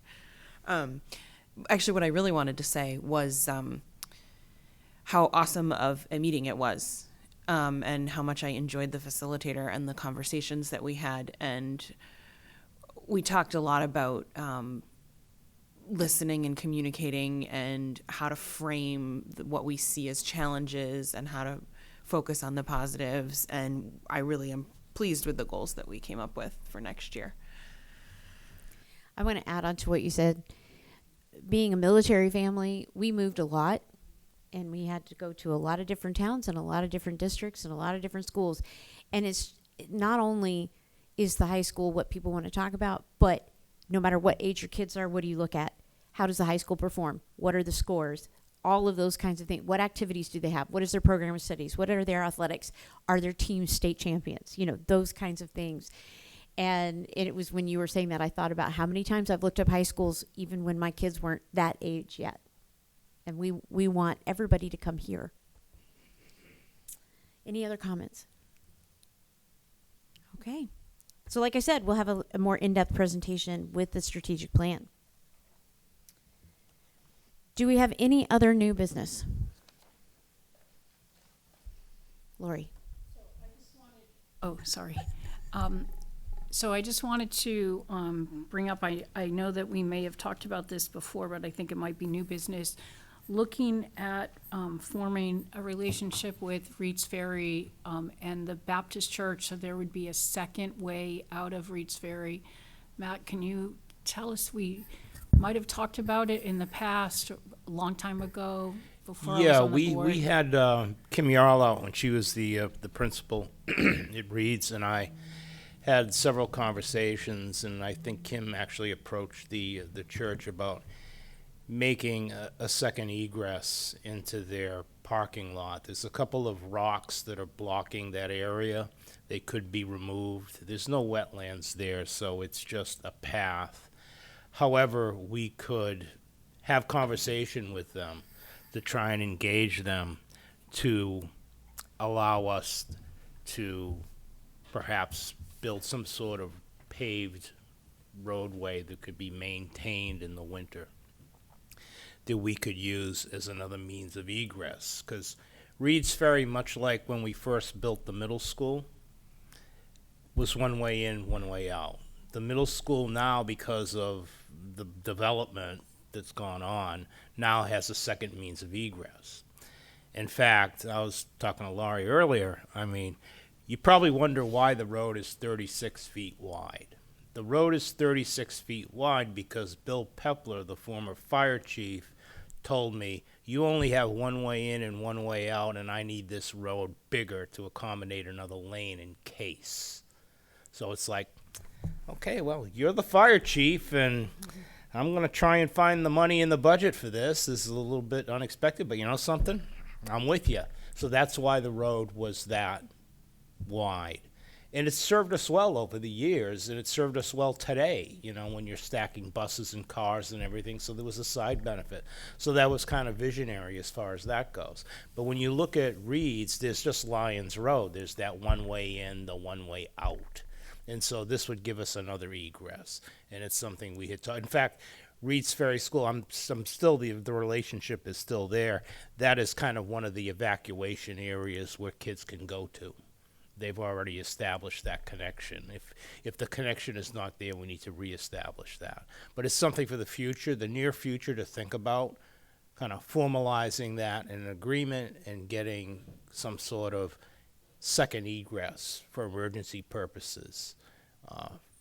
Speaker 9: Actually, what I really wanted to say was how awesome of a meeting it was, and how much I enjoyed the facilitator and the conversations that we had. And we talked a lot about listening and communicating and how to frame what we see as challenges and how to focus on the positives. And I really am pleased with the goals that we came up with for next year.
Speaker 1: I want to add on to what you said. Being a military family, we moved a lot, and we had to go to a lot of different towns and a lot of different districts and a lot of different schools. And it's not only is the high school what people want to talk about, but no matter what age your kids are, what do you look at? How does the high school perform? What are the scores? All of those kinds of things. What activities do they have? What is their program of studies? What are their athletics? Are their teams state champions? Those kinds of things. And it was when you were saying that, I thought about how many times I've looked up high schools even when my kids weren't that age yet. And we want everybody to come here. Any other comments? Okay. So like I said, we'll have a more in-depth presentation with the strategic plan. Do we have any other new business? Lori.
Speaker 6: Oh, sorry. So I just wanted to bring up, I know that we may have talked about this before, but I think it might be new business. Looking at forming a relationship with Reed's Ferry and the Baptist Church, so there would be a second way out of Reed's Ferry. Matt, can you tell us, we might have talked about it in the past, a long time ago, before I was on the board.
Speaker 7: we had Kim Yarlow when she was the principal at Reed's, and I had several conversations, and I think Kim actually approached the church about making a second egress into their parking lot. There's a couple of rocks that are blocking that area. They could be removed. There's no wetlands there, so it's just a path. However, we could have conversation with them to try and engage them to allow us to perhaps build some sort of paved roadway that could be maintained in the winter that we could use as another means of egress. Because Reed's Ferry, much like when we first built the middle school, was one way in, one way out. The middle school now, because of the development that's gone on, now has a second means of egress. In fact, I was talking to Laurie earlier, I mean, you probably wonder why the road is 36 feet wide. The road is 36 feet wide because Bill Pepler, the former fire chief, told me, you only have one way in and one way out, and I need this road bigger to accommodate another lane in case. So it's like, okay, well, you're the fire chief, and I'm going to try and find the money in the budget for this. This is a little bit unexpected, but you know something? I'm with you. So that's why the road was that wide. And it's served us well over the years, and it served us well today, you know, when you're stacking buses and cars and everything, so there was a side benefit. So that was kind of visionary as far as that goes. But when you look at Reed's, there's just Lyons Road. There's that one way in, the one way out. And so this would give us another egress, and it's something we had in fact, Reed's Ferry School, I'm still, the relationship is still there. That is kind of one of the evacuation areas where kids can go to. They've already established that connection. If the connection is not there, we need to reestablish that. But it's something for the future, the near future, to think about, kind of formalizing that in an agreement and getting some sort of second egress for emergency purposes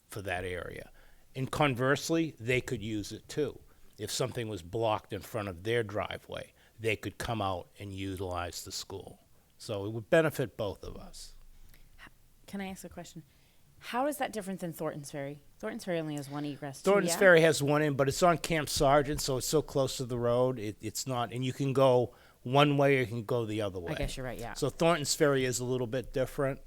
Speaker 7: for that area. And conversely, they could use it too. If something was blocked in front of their driveway, they could come out and utilize the school. So it would benefit both of us.
Speaker 3: Can I ask a question? How is that different than Thornton's Ferry? Thornton's Ferry only has one egress.
Speaker 7: Thornton's Ferry has one in, but it's on Camp Sargent, so it's so close to the road. It's not, and you can go one way or you can go the other way.
Speaker 3: I guess you're right, yeah.
Speaker 7: So Thornton's Ferry is a little bit different.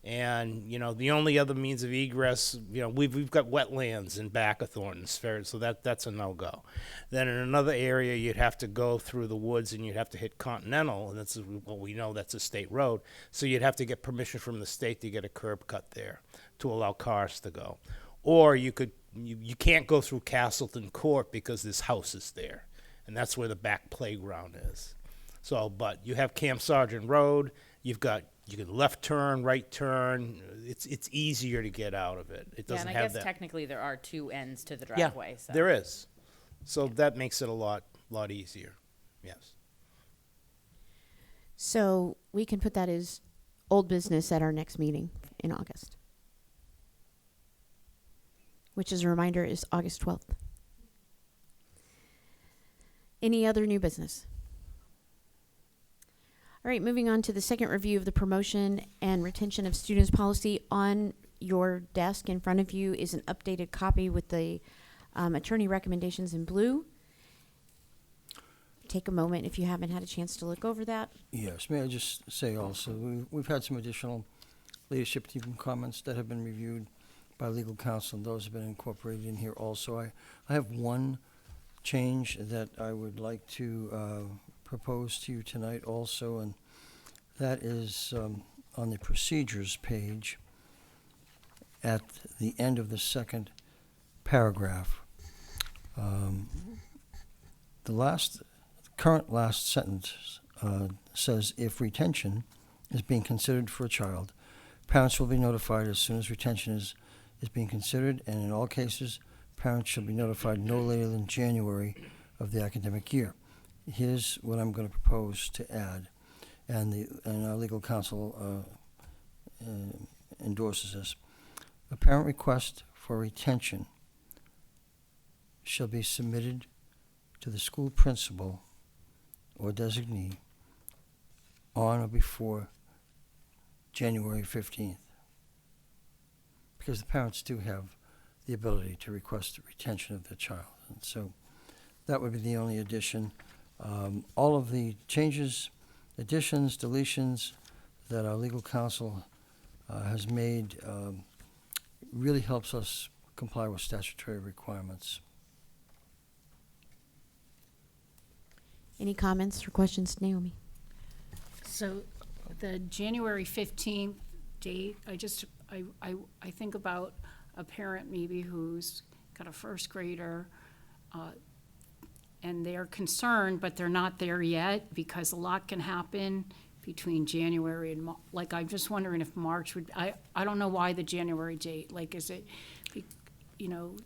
Speaker 7: And, you know, the only other means of egress, you know, we've got wetlands in back of Thornton's Ferry, so that's a no-go. Then in another area, you'd have to go through the woods and you'd have to hit Continental, and that's, well, we know that's a state road, so you'd have to get permission from the state to get a curb cut there to allow cars to go. Or you can't go through Castleton Court because this house is there, and that's where the back playground is. So, but you have Camp Sargent Road, you can left turn, right turn. It's easier to get out of it. It doesn't
Speaker 3: and I
Speaker 7: have
Speaker 3: guess
Speaker 7: that.
Speaker 3: technically there are two ends to the driveway.
Speaker 7: Yeah,
Speaker 3: So.
Speaker 7: there is. So that makes it a lot easier. Yes.
Speaker 1: So we can put that as old business at our next meeting in August, which, as a reminder, is August 12th. Any other new business? All right, moving on to the second review of the promotion and retention of students policy. On your desk in front of you is an updated copy with the attorney recommendations in blue. Take a moment if you haven't had a chance to look over that.
Speaker 2: Yes, may I just say also, we've had some additional leadership team comments that have been reviewed by legal counsel, and those have been incorporated in here also. I have one change that I would like to propose to you tonight also, and that is on the procedures page at the end of the second paragraph. The current last sentence says, if retention is being considered for a child, parents will be notified as soon as retention is being considered, and in all cases, parents shall be notified no later than January of the academic year. Here's what I'm going to propose to add, and our legal counsel endorses this. A parent request for retention shall be submitted to the school principal or designee on or before January 15th, because the parents do have the ability to request the retention of their child. And so that would be the only addition. All of the changes, additions, deletions that our legal counsel has made really helps us comply with statutory requirements.
Speaker 1: Any comments or questions, Naomi?
Speaker 6: So the January 15th date, I think about a parent maybe who's got a first grader, and they're concerned, but they're not there yet, because a lot can happen between January and, like, I'm just wondering if March would, I don't know why the January date, like, is it, you know,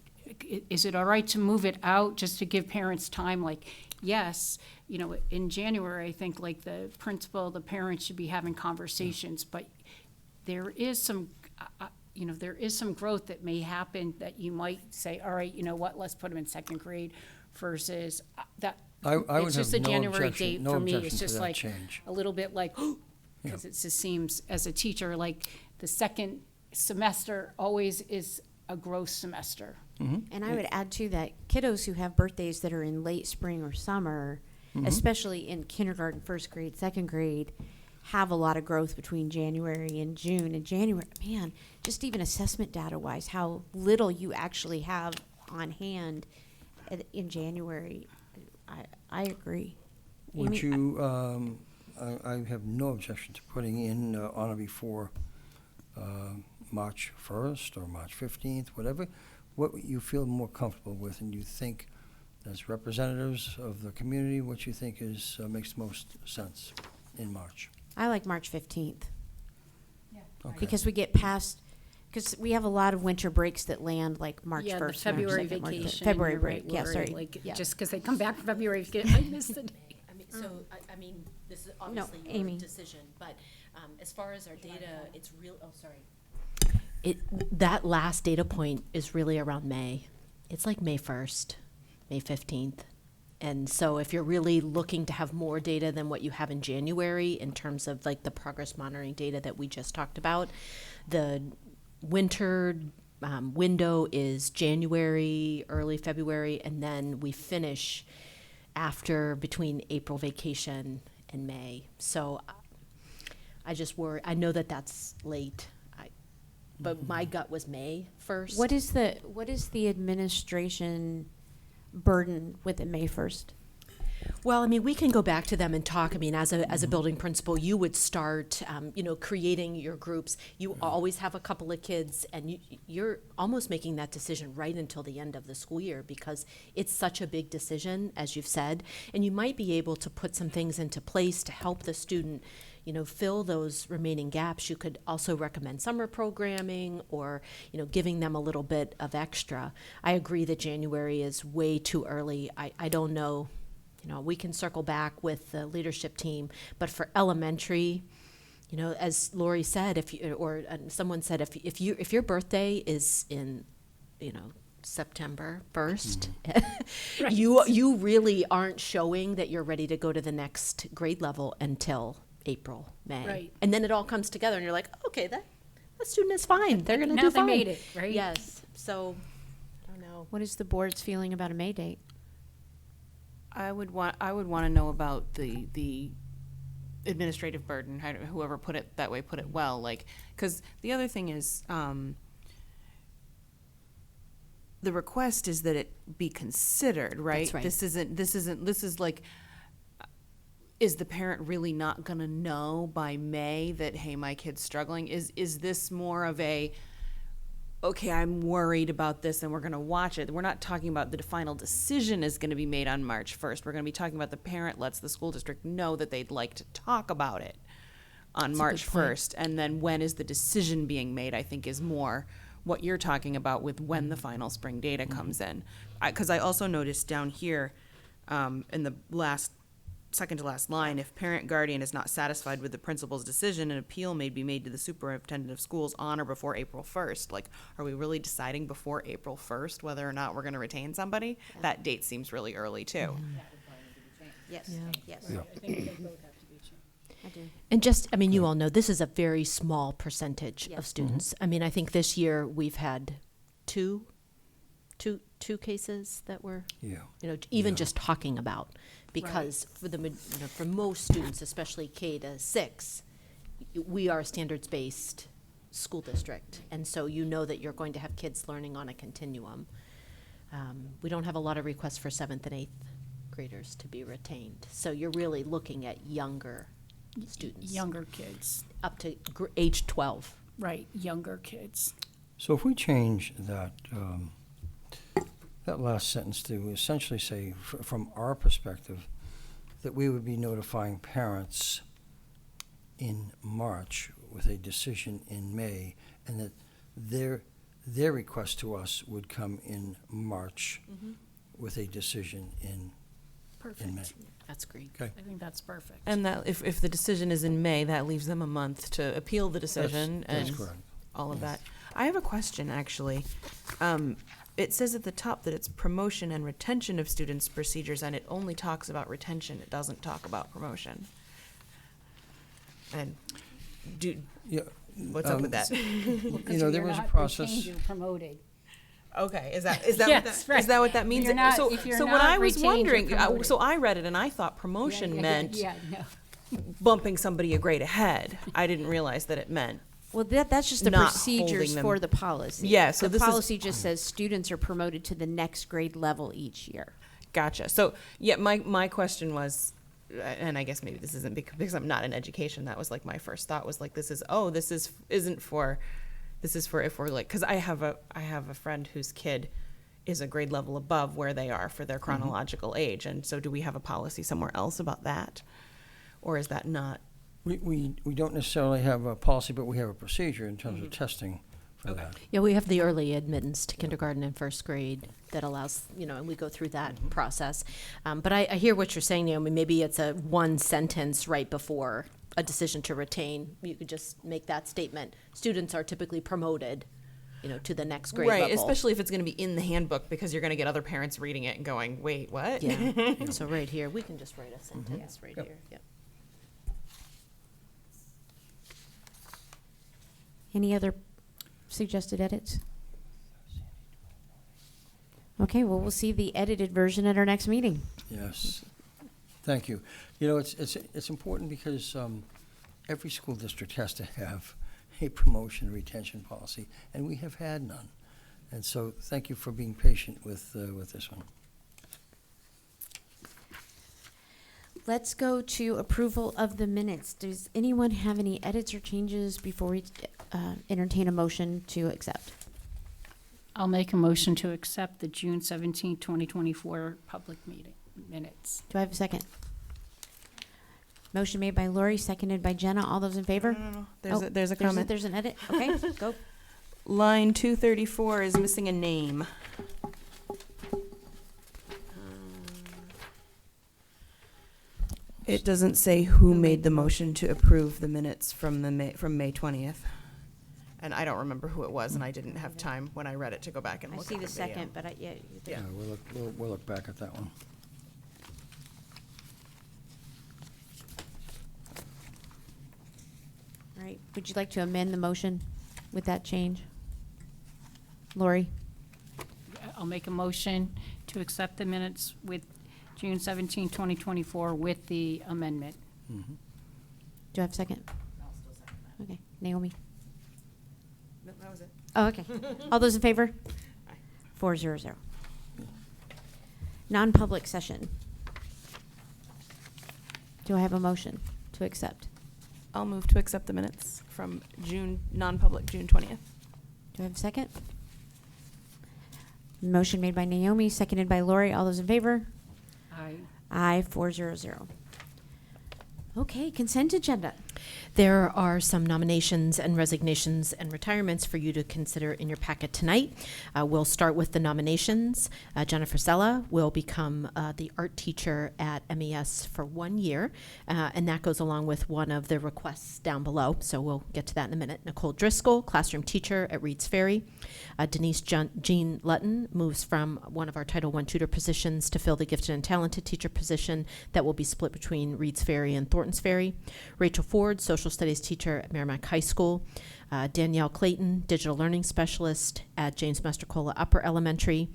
Speaker 6: is it all right to move it out just to give parents time? Like, yes, you know, in January, I think, like, the principal, the parents should be having conversations, but there is some, you know, there is some growth that may happen that you might say, all right, you know what, let's put them in second grade versus that.
Speaker 2: I would
Speaker 6: It's just a
Speaker 2: have no
Speaker 6: January
Speaker 2: objection-
Speaker 6: date
Speaker 2: no
Speaker 6: for me.
Speaker 2: objection
Speaker 6: It's
Speaker 2: to
Speaker 6: just
Speaker 2: that
Speaker 6: like
Speaker 2: change.
Speaker 6: a little bit like, because it just seems, as a teacher, like the second semester always is a growth semester.
Speaker 1: And I would add to that, kiddos who have birthdays that are in late spring or summer, especially in kindergarten, first grade, second grade, have a lot of growth between January and June. And January, man, just even assessment data wise, how little you actually have on hand in January. I agree.
Speaker 2: Would
Speaker 1: Amy,
Speaker 2: you, I have no objection to putting in on or before March 1st or March 15th, whatever, what you feel more comfortable with, and you think, as representatives of the community, what you think is, makes most sense in March.
Speaker 1: I like March 15th.
Speaker 2: Okay.
Speaker 1: Because we get past, because we have a lot of winter breaks that land like March 1st.
Speaker 6: Yeah, the
Speaker 1: March
Speaker 6: February
Speaker 1: 2nd, March 3rd.
Speaker 6: vacation.
Speaker 1: February
Speaker 6: you're
Speaker 1: break,
Speaker 6: right,
Speaker 1: yeah,
Speaker 6: Lori,
Speaker 1: sorry.
Speaker 6: Like,
Speaker 1: Yeah.
Speaker 6: just because they come back from February vacation, I missed the day.
Speaker 5: I mean, so, I mean, this is
Speaker 1: No,
Speaker 5: obviously your
Speaker 1: Amy.
Speaker 5: decision, but as far as our data, it's real, oh, sorry. That last data point is really around May. It's like May 1st, May 15th. And so if you're really looking to have more data than what you have in January in terms of like the progress monitoring data that we just talked about, the winter window is January, early February, and then we finish after between April vacation and May. So I just worry, I know that that's late, but my gut was May 1st.
Speaker 1: What is the administration burden with the May 1st?
Speaker 5: Well, I mean, we can go back to them and talk. I mean, as a building principal, you would start, creating your groups. You always have a couple of kids, and you're almost making that decision right until the end of the school year because it's such a big decision, as you've said. And you might be able to put some things into place to help the student, fill those remaining gaps. You could also recommend summer programming or, giving them a little bit of extra. I agree that January is way too early. I don't know. We can circle back with the leadership team, but for elementary, as Lori said, someone said, if your birthday is in, September 1st, you really aren't showing that you're ready to go to the next grade level until April, May.
Speaker 6: Right.
Speaker 5: And then it all comes together and you're like, okay, that student is fine. They're going to
Speaker 6: Now
Speaker 5: do
Speaker 6: they
Speaker 5: fine.
Speaker 6: made it, right?
Speaker 5: Yes. So, I don't know.
Speaker 1: What is the board's feeling about a May date?
Speaker 9: I would want to know about the administrative burden. Whoever put it that way put it well. Like, because the other thing is, the request is that it be considered, right?
Speaker 5: That's right.
Speaker 9: This is like, is the parent really not going to know by May that, hey, my kid's struggling? Is this more of a, okay, I'm worried about this and we're going to watch it. We're not talking about the final decision is going to be made on March 1st. We're going to be talking about the parent lets the school district know that they'd like to talk about it on March 1st. And then when is the decision being made, I think is more what you're talking about with when the final spring data comes in. Because I also noticed down here in the second to last line, if parent guardian is not satisfied with the principal's decision, an appeal may be made to the superintendent of schools on or before April 1st. Like, are we really deciding before April 1st whether or not we're going to retain somebody? That date seems really early, too.
Speaker 1: Yes, yes.
Speaker 2: Yeah.
Speaker 1: I do.
Speaker 5: And just, you all know, this is a very small percentage
Speaker 1: Yes.
Speaker 5: of students. I mean, I think this year we've had two cases that were,
Speaker 2: Yeah.
Speaker 5: even
Speaker 2: Yeah.
Speaker 5: just talking about. Because for most students, especially K to 6, we are a standards-based school district. And so you know that you're going to have kids learning on a continuum. We don't have a lot of requests for 7th and 8th graders to be retained. So you're really looking at younger students.
Speaker 6: Younger kids,
Speaker 5: Up to age 12.
Speaker 6: right, younger kids.
Speaker 2: So if we change that, that last sentence to essentially say, from our perspective, that we would be notifying parents in March with a decision in May, and that their request to us would come in March with a decision in May.
Speaker 5: That's great.
Speaker 2: Okay.
Speaker 6: I think that's perfect.
Speaker 9: And that if the decision is in May, that leaves them a month to appeal the decision
Speaker 2: That's
Speaker 9: and
Speaker 2: correct.
Speaker 9: all of that. I have a question, actually. It says at the top that it's promotion and retention of students' procedures, and it only talks about retention. It doesn't talk about promotion. And
Speaker 2: Yeah.
Speaker 9: what's up with that?
Speaker 2: You know, there was a process.
Speaker 6: Promoted.
Speaker 9: Okay, is that
Speaker 6: Yes,
Speaker 9: what
Speaker 6: right.
Speaker 9: is that what that means?
Speaker 6: You're not-
Speaker 9: so
Speaker 6: if you're
Speaker 9: so what
Speaker 6: not
Speaker 9: I was
Speaker 6: retained, you're
Speaker 9: wondering,
Speaker 6: promoted.
Speaker 9: so I read it and I thought promotion meant
Speaker 6: Yeah, no.
Speaker 9: bumping somebody a grade ahead. I didn't realize that it meant
Speaker 1: Well, that's just the
Speaker 9: Not
Speaker 1: procedures
Speaker 9: holding them-
Speaker 1: for the policy.
Speaker 9: Yeah, so
Speaker 1: the
Speaker 9: this is-
Speaker 1: policy just says students are promoted to the next grade level each year.
Speaker 9: gotcha. So yeah, my question was, and I guess maybe this isn't because I'm not in education. That was like my first thought was like, this is for if we're like, because I have a friend whose kid is a grade level above where they are for their chronological age, and so do we have a policy somewhere else about that, or is that not?
Speaker 2: We don't necessarily have a policy, but we have a procedure in terms of testing for that.
Speaker 5: Yeah, we have the early admittance to kindergarten and first grade that allows, and we go through that process. But I hear what you're saying, Naomi. Maybe it's a one sentence right before a decision to retain. You could just make that statement. Students are typically promoted, to the next grade
Speaker 9: Right,
Speaker 5: level.
Speaker 9: especially if it's going to be in the handbook, because you're going to get other parents reading it and going, wait, what?
Speaker 5: Yeah. So right here, we can just write a sentence right
Speaker 2: Yep.
Speaker 5: here. Yep.
Speaker 1: Any other suggested edits? Okay, well, we'll see the edited version at our next meeting.
Speaker 2: Yes. Thank you. It's important because every school district has to have a promotion retention policy, and we have had none. And so thank you for being patient with this one.
Speaker 1: Let's go to approval of the minutes. Does anyone have any edits or changes before we entertain a motion to accept?
Speaker 6: I'll make a motion to accept the June 17, 2024 public meeting minutes.
Speaker 1: Do I have a second? Motion made by Lori, seconded by Jenna. All those in favor?
Speaker 9: No.
Speaker 1: Oh,
Speaker 9: There's a comment.
Speaker 1: There's an edit. Okay, go.
Speaker 9: Line 234 is missing a name. It doesn't say who made the motion to approve the minutes from May 20th. And I don't remember who it was, and I didn't have time when I read it to go back and
Speaker 1: I
Speaker 9: look
Speaker 1: see
Speaker 9: at
Speaker 1: the
Speaker 9: video.
Speaker 1: second, but yeah.
Speaker 9: Yeah.
Speaker 2: We'll look back at that one.
Speaker 1: All right, would you like to amend the motion with that change? Lori?
Speaker 6: I'll make a motion to accept the minutes with June 17, 2024 with the amendment.
Speaker 2: Mhm.
Speaker 1: Do I have a second? Okay, Naomi?
Speaker 9: No, that was it.
Speaker 1: Oh, okay. All those in favor? 400. Non-public session. Do I have a motion to accept?
Speaker 9: I'll move to accept the minutes from non-public June 20th.
Speaker 1: Do I have a second? Motion made by Naomi, seconded by Lori. All those in favor? Aye, 400. Okay, consent agenda.
Speaker 5: There are some nominations and resignations and retirements for you to consider in your packet tonight. We'll start with the nominations. Jennifer Sella will become the art teacher at MES for 1 year, and that goes along with one of the requests down below, so we'll get to that in a minute. Nicole Driscoll, classroom teacher at Reed's Ferry. Denise Jean Lutton moves from one of our Title I tutor positions to fill the gifted and talented teacher position that will be split between Reed's Ferry and Thornton's Ferry. Rachel Ford, social studies teacher at Merrimack High School. Danielle Clayton, digital learning specialist at James Mastrocola Upper Elementary.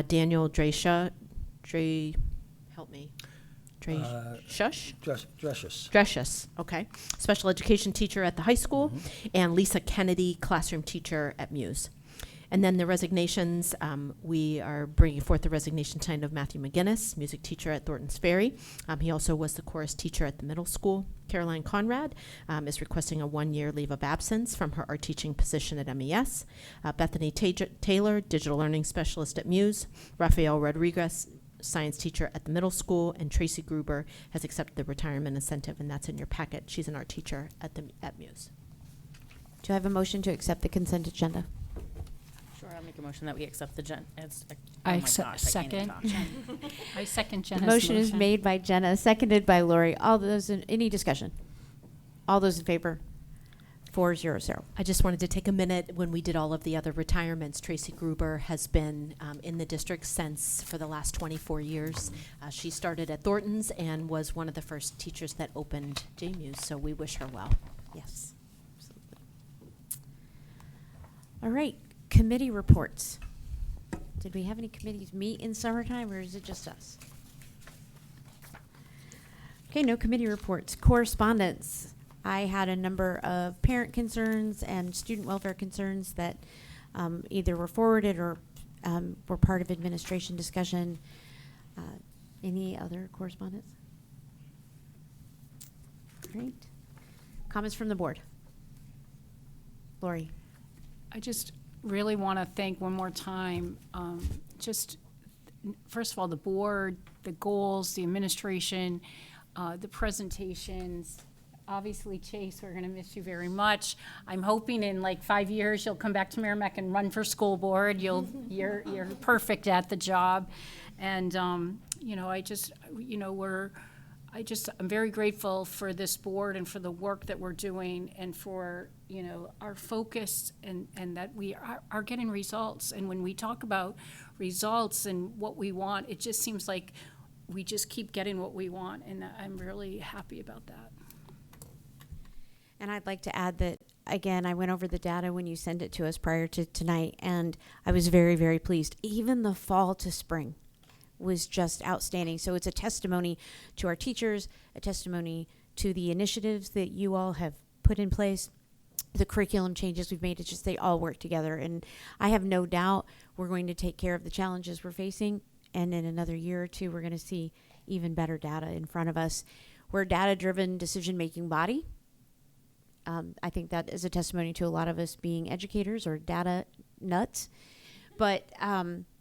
Speaker 5: Daniel Dresha, help me. Shush? Dresius, okay. Special education teacher at the high school. And Lisa Kennedy, classroom teacher at Muse. And then the resignations, we are bringing forth the resignation tonight of Matthew McGinnis, music teacher at Thornton's Ferry. He also was the chorus teacher at the middle school. Caroline Conrad is requesting a 1-year leave of absence from her art teaching position at MES. Bethany Taylor, digital learning specialist at Muse. Rafael Rodriguez, science teacher at the middle school. And Tracy Gruber has accepted the retirement incentive, and that's in your packet. She's an art teacher at Muse.
Speaker 1: Do I have a motion to accept the consent agenda?
Speaker 3: Sure, I'll make a motion that we accept the
Speaker 6: I
Speaker 3: oh my gosh, I can't even
Speaker 6: second.
Speaker 3: talk.
Speaker 6: I second
Speaker 1: The
Speaker 6: Jenna's
Speaker 1: motion is made by Jenna, seconded by Lori. All those any discussion? All those in favor? 4-0-0.
Speaker 5: I just wanted to take a minute. When we did all of the other retirements, Tracy Gruber has been in the district for the last 24 years. She started at Thornton's and was one of the first teachers that opened JMUS, so we wish her well.
Speaker 1: Yes. Absolutely. All right, committee reports. Did we have any committees meet in summertime, or is it just us? Okay, no committee reports. Correspondence. I had a number of parent concerns and student welfare concerns that either were forwarded or were part of administration discussion. Any other correspondence? All right. Comments from the board. Lori.
Speaker 6: I just really want to thank one more time, first of all, the board, the goals, the administration, the presentations. Obviously, Chase, we're going to miss you very much. I'm hoping in like 5 years you'll come back to Merrimack and run for school board. You're perfect at the job, and I'm very grateful for this board and for the work that we're doing and for our focus and that we are getting results. And when we talk about results and what we want, it just seems like we just keep getting what we want, and I'm really happy about that.
Speaker 1: And I'd like to add that, again, I went over the data when you sent it to us prior to tonight, and I was very, very pleased. Even the fall to spring was just outstanding. So it's a testimony to our teachers, a testimony to the initiatives that you all have put in place, the curriculum changes we've made. It's just they all work together. And I have no doubt we're going to take care of the challenges we're facing, and in another year or two, we're going to see even better data in front of us. We're a data-driven decision-making body. I think that is a testimony to a lot of us being educators or data nuts, but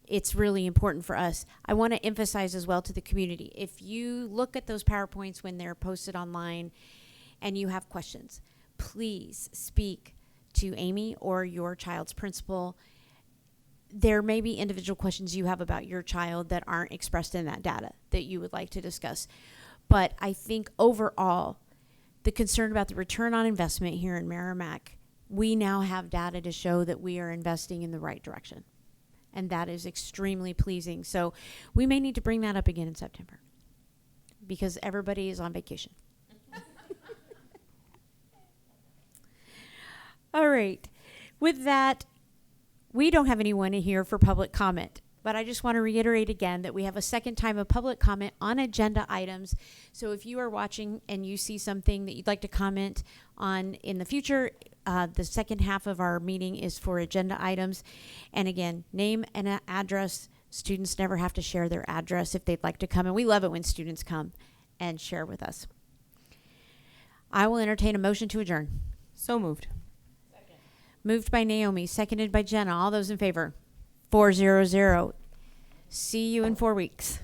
Speaker 1: it's really important for us. I want to emphasize as well to the community, if you look at those PowerPoints when they're posted online and you have questions, please speak to Amy or your child's principal. There may be individual questions you have about your child that aren't expressed in that data that you would like to discuss. But I think overall, the concern about the return on investment here in Merrimack, we now have data to show that we are investing in the right direction. And that is extremely pleasing. So we may need to bring that up again in September because everybody is on vacation. All right. With that, we don't have anyone here for public comment. But I just want to reiterate again that we have a second time of public comment on agenda items. So if you are watching and you see something that you'd like to comment on in the future, the second half of our meeting is for agenda items. And again, name and address. Students never have to share their address if they'd like to come. And we love it when students come and share with us. I will entertain a motion to adjourn.
Speaker 9: So moved.
Speaker 1: Moved by Naomi, seconded by Jenna. All those in favor? 4-0-0. See you in 4 weeks.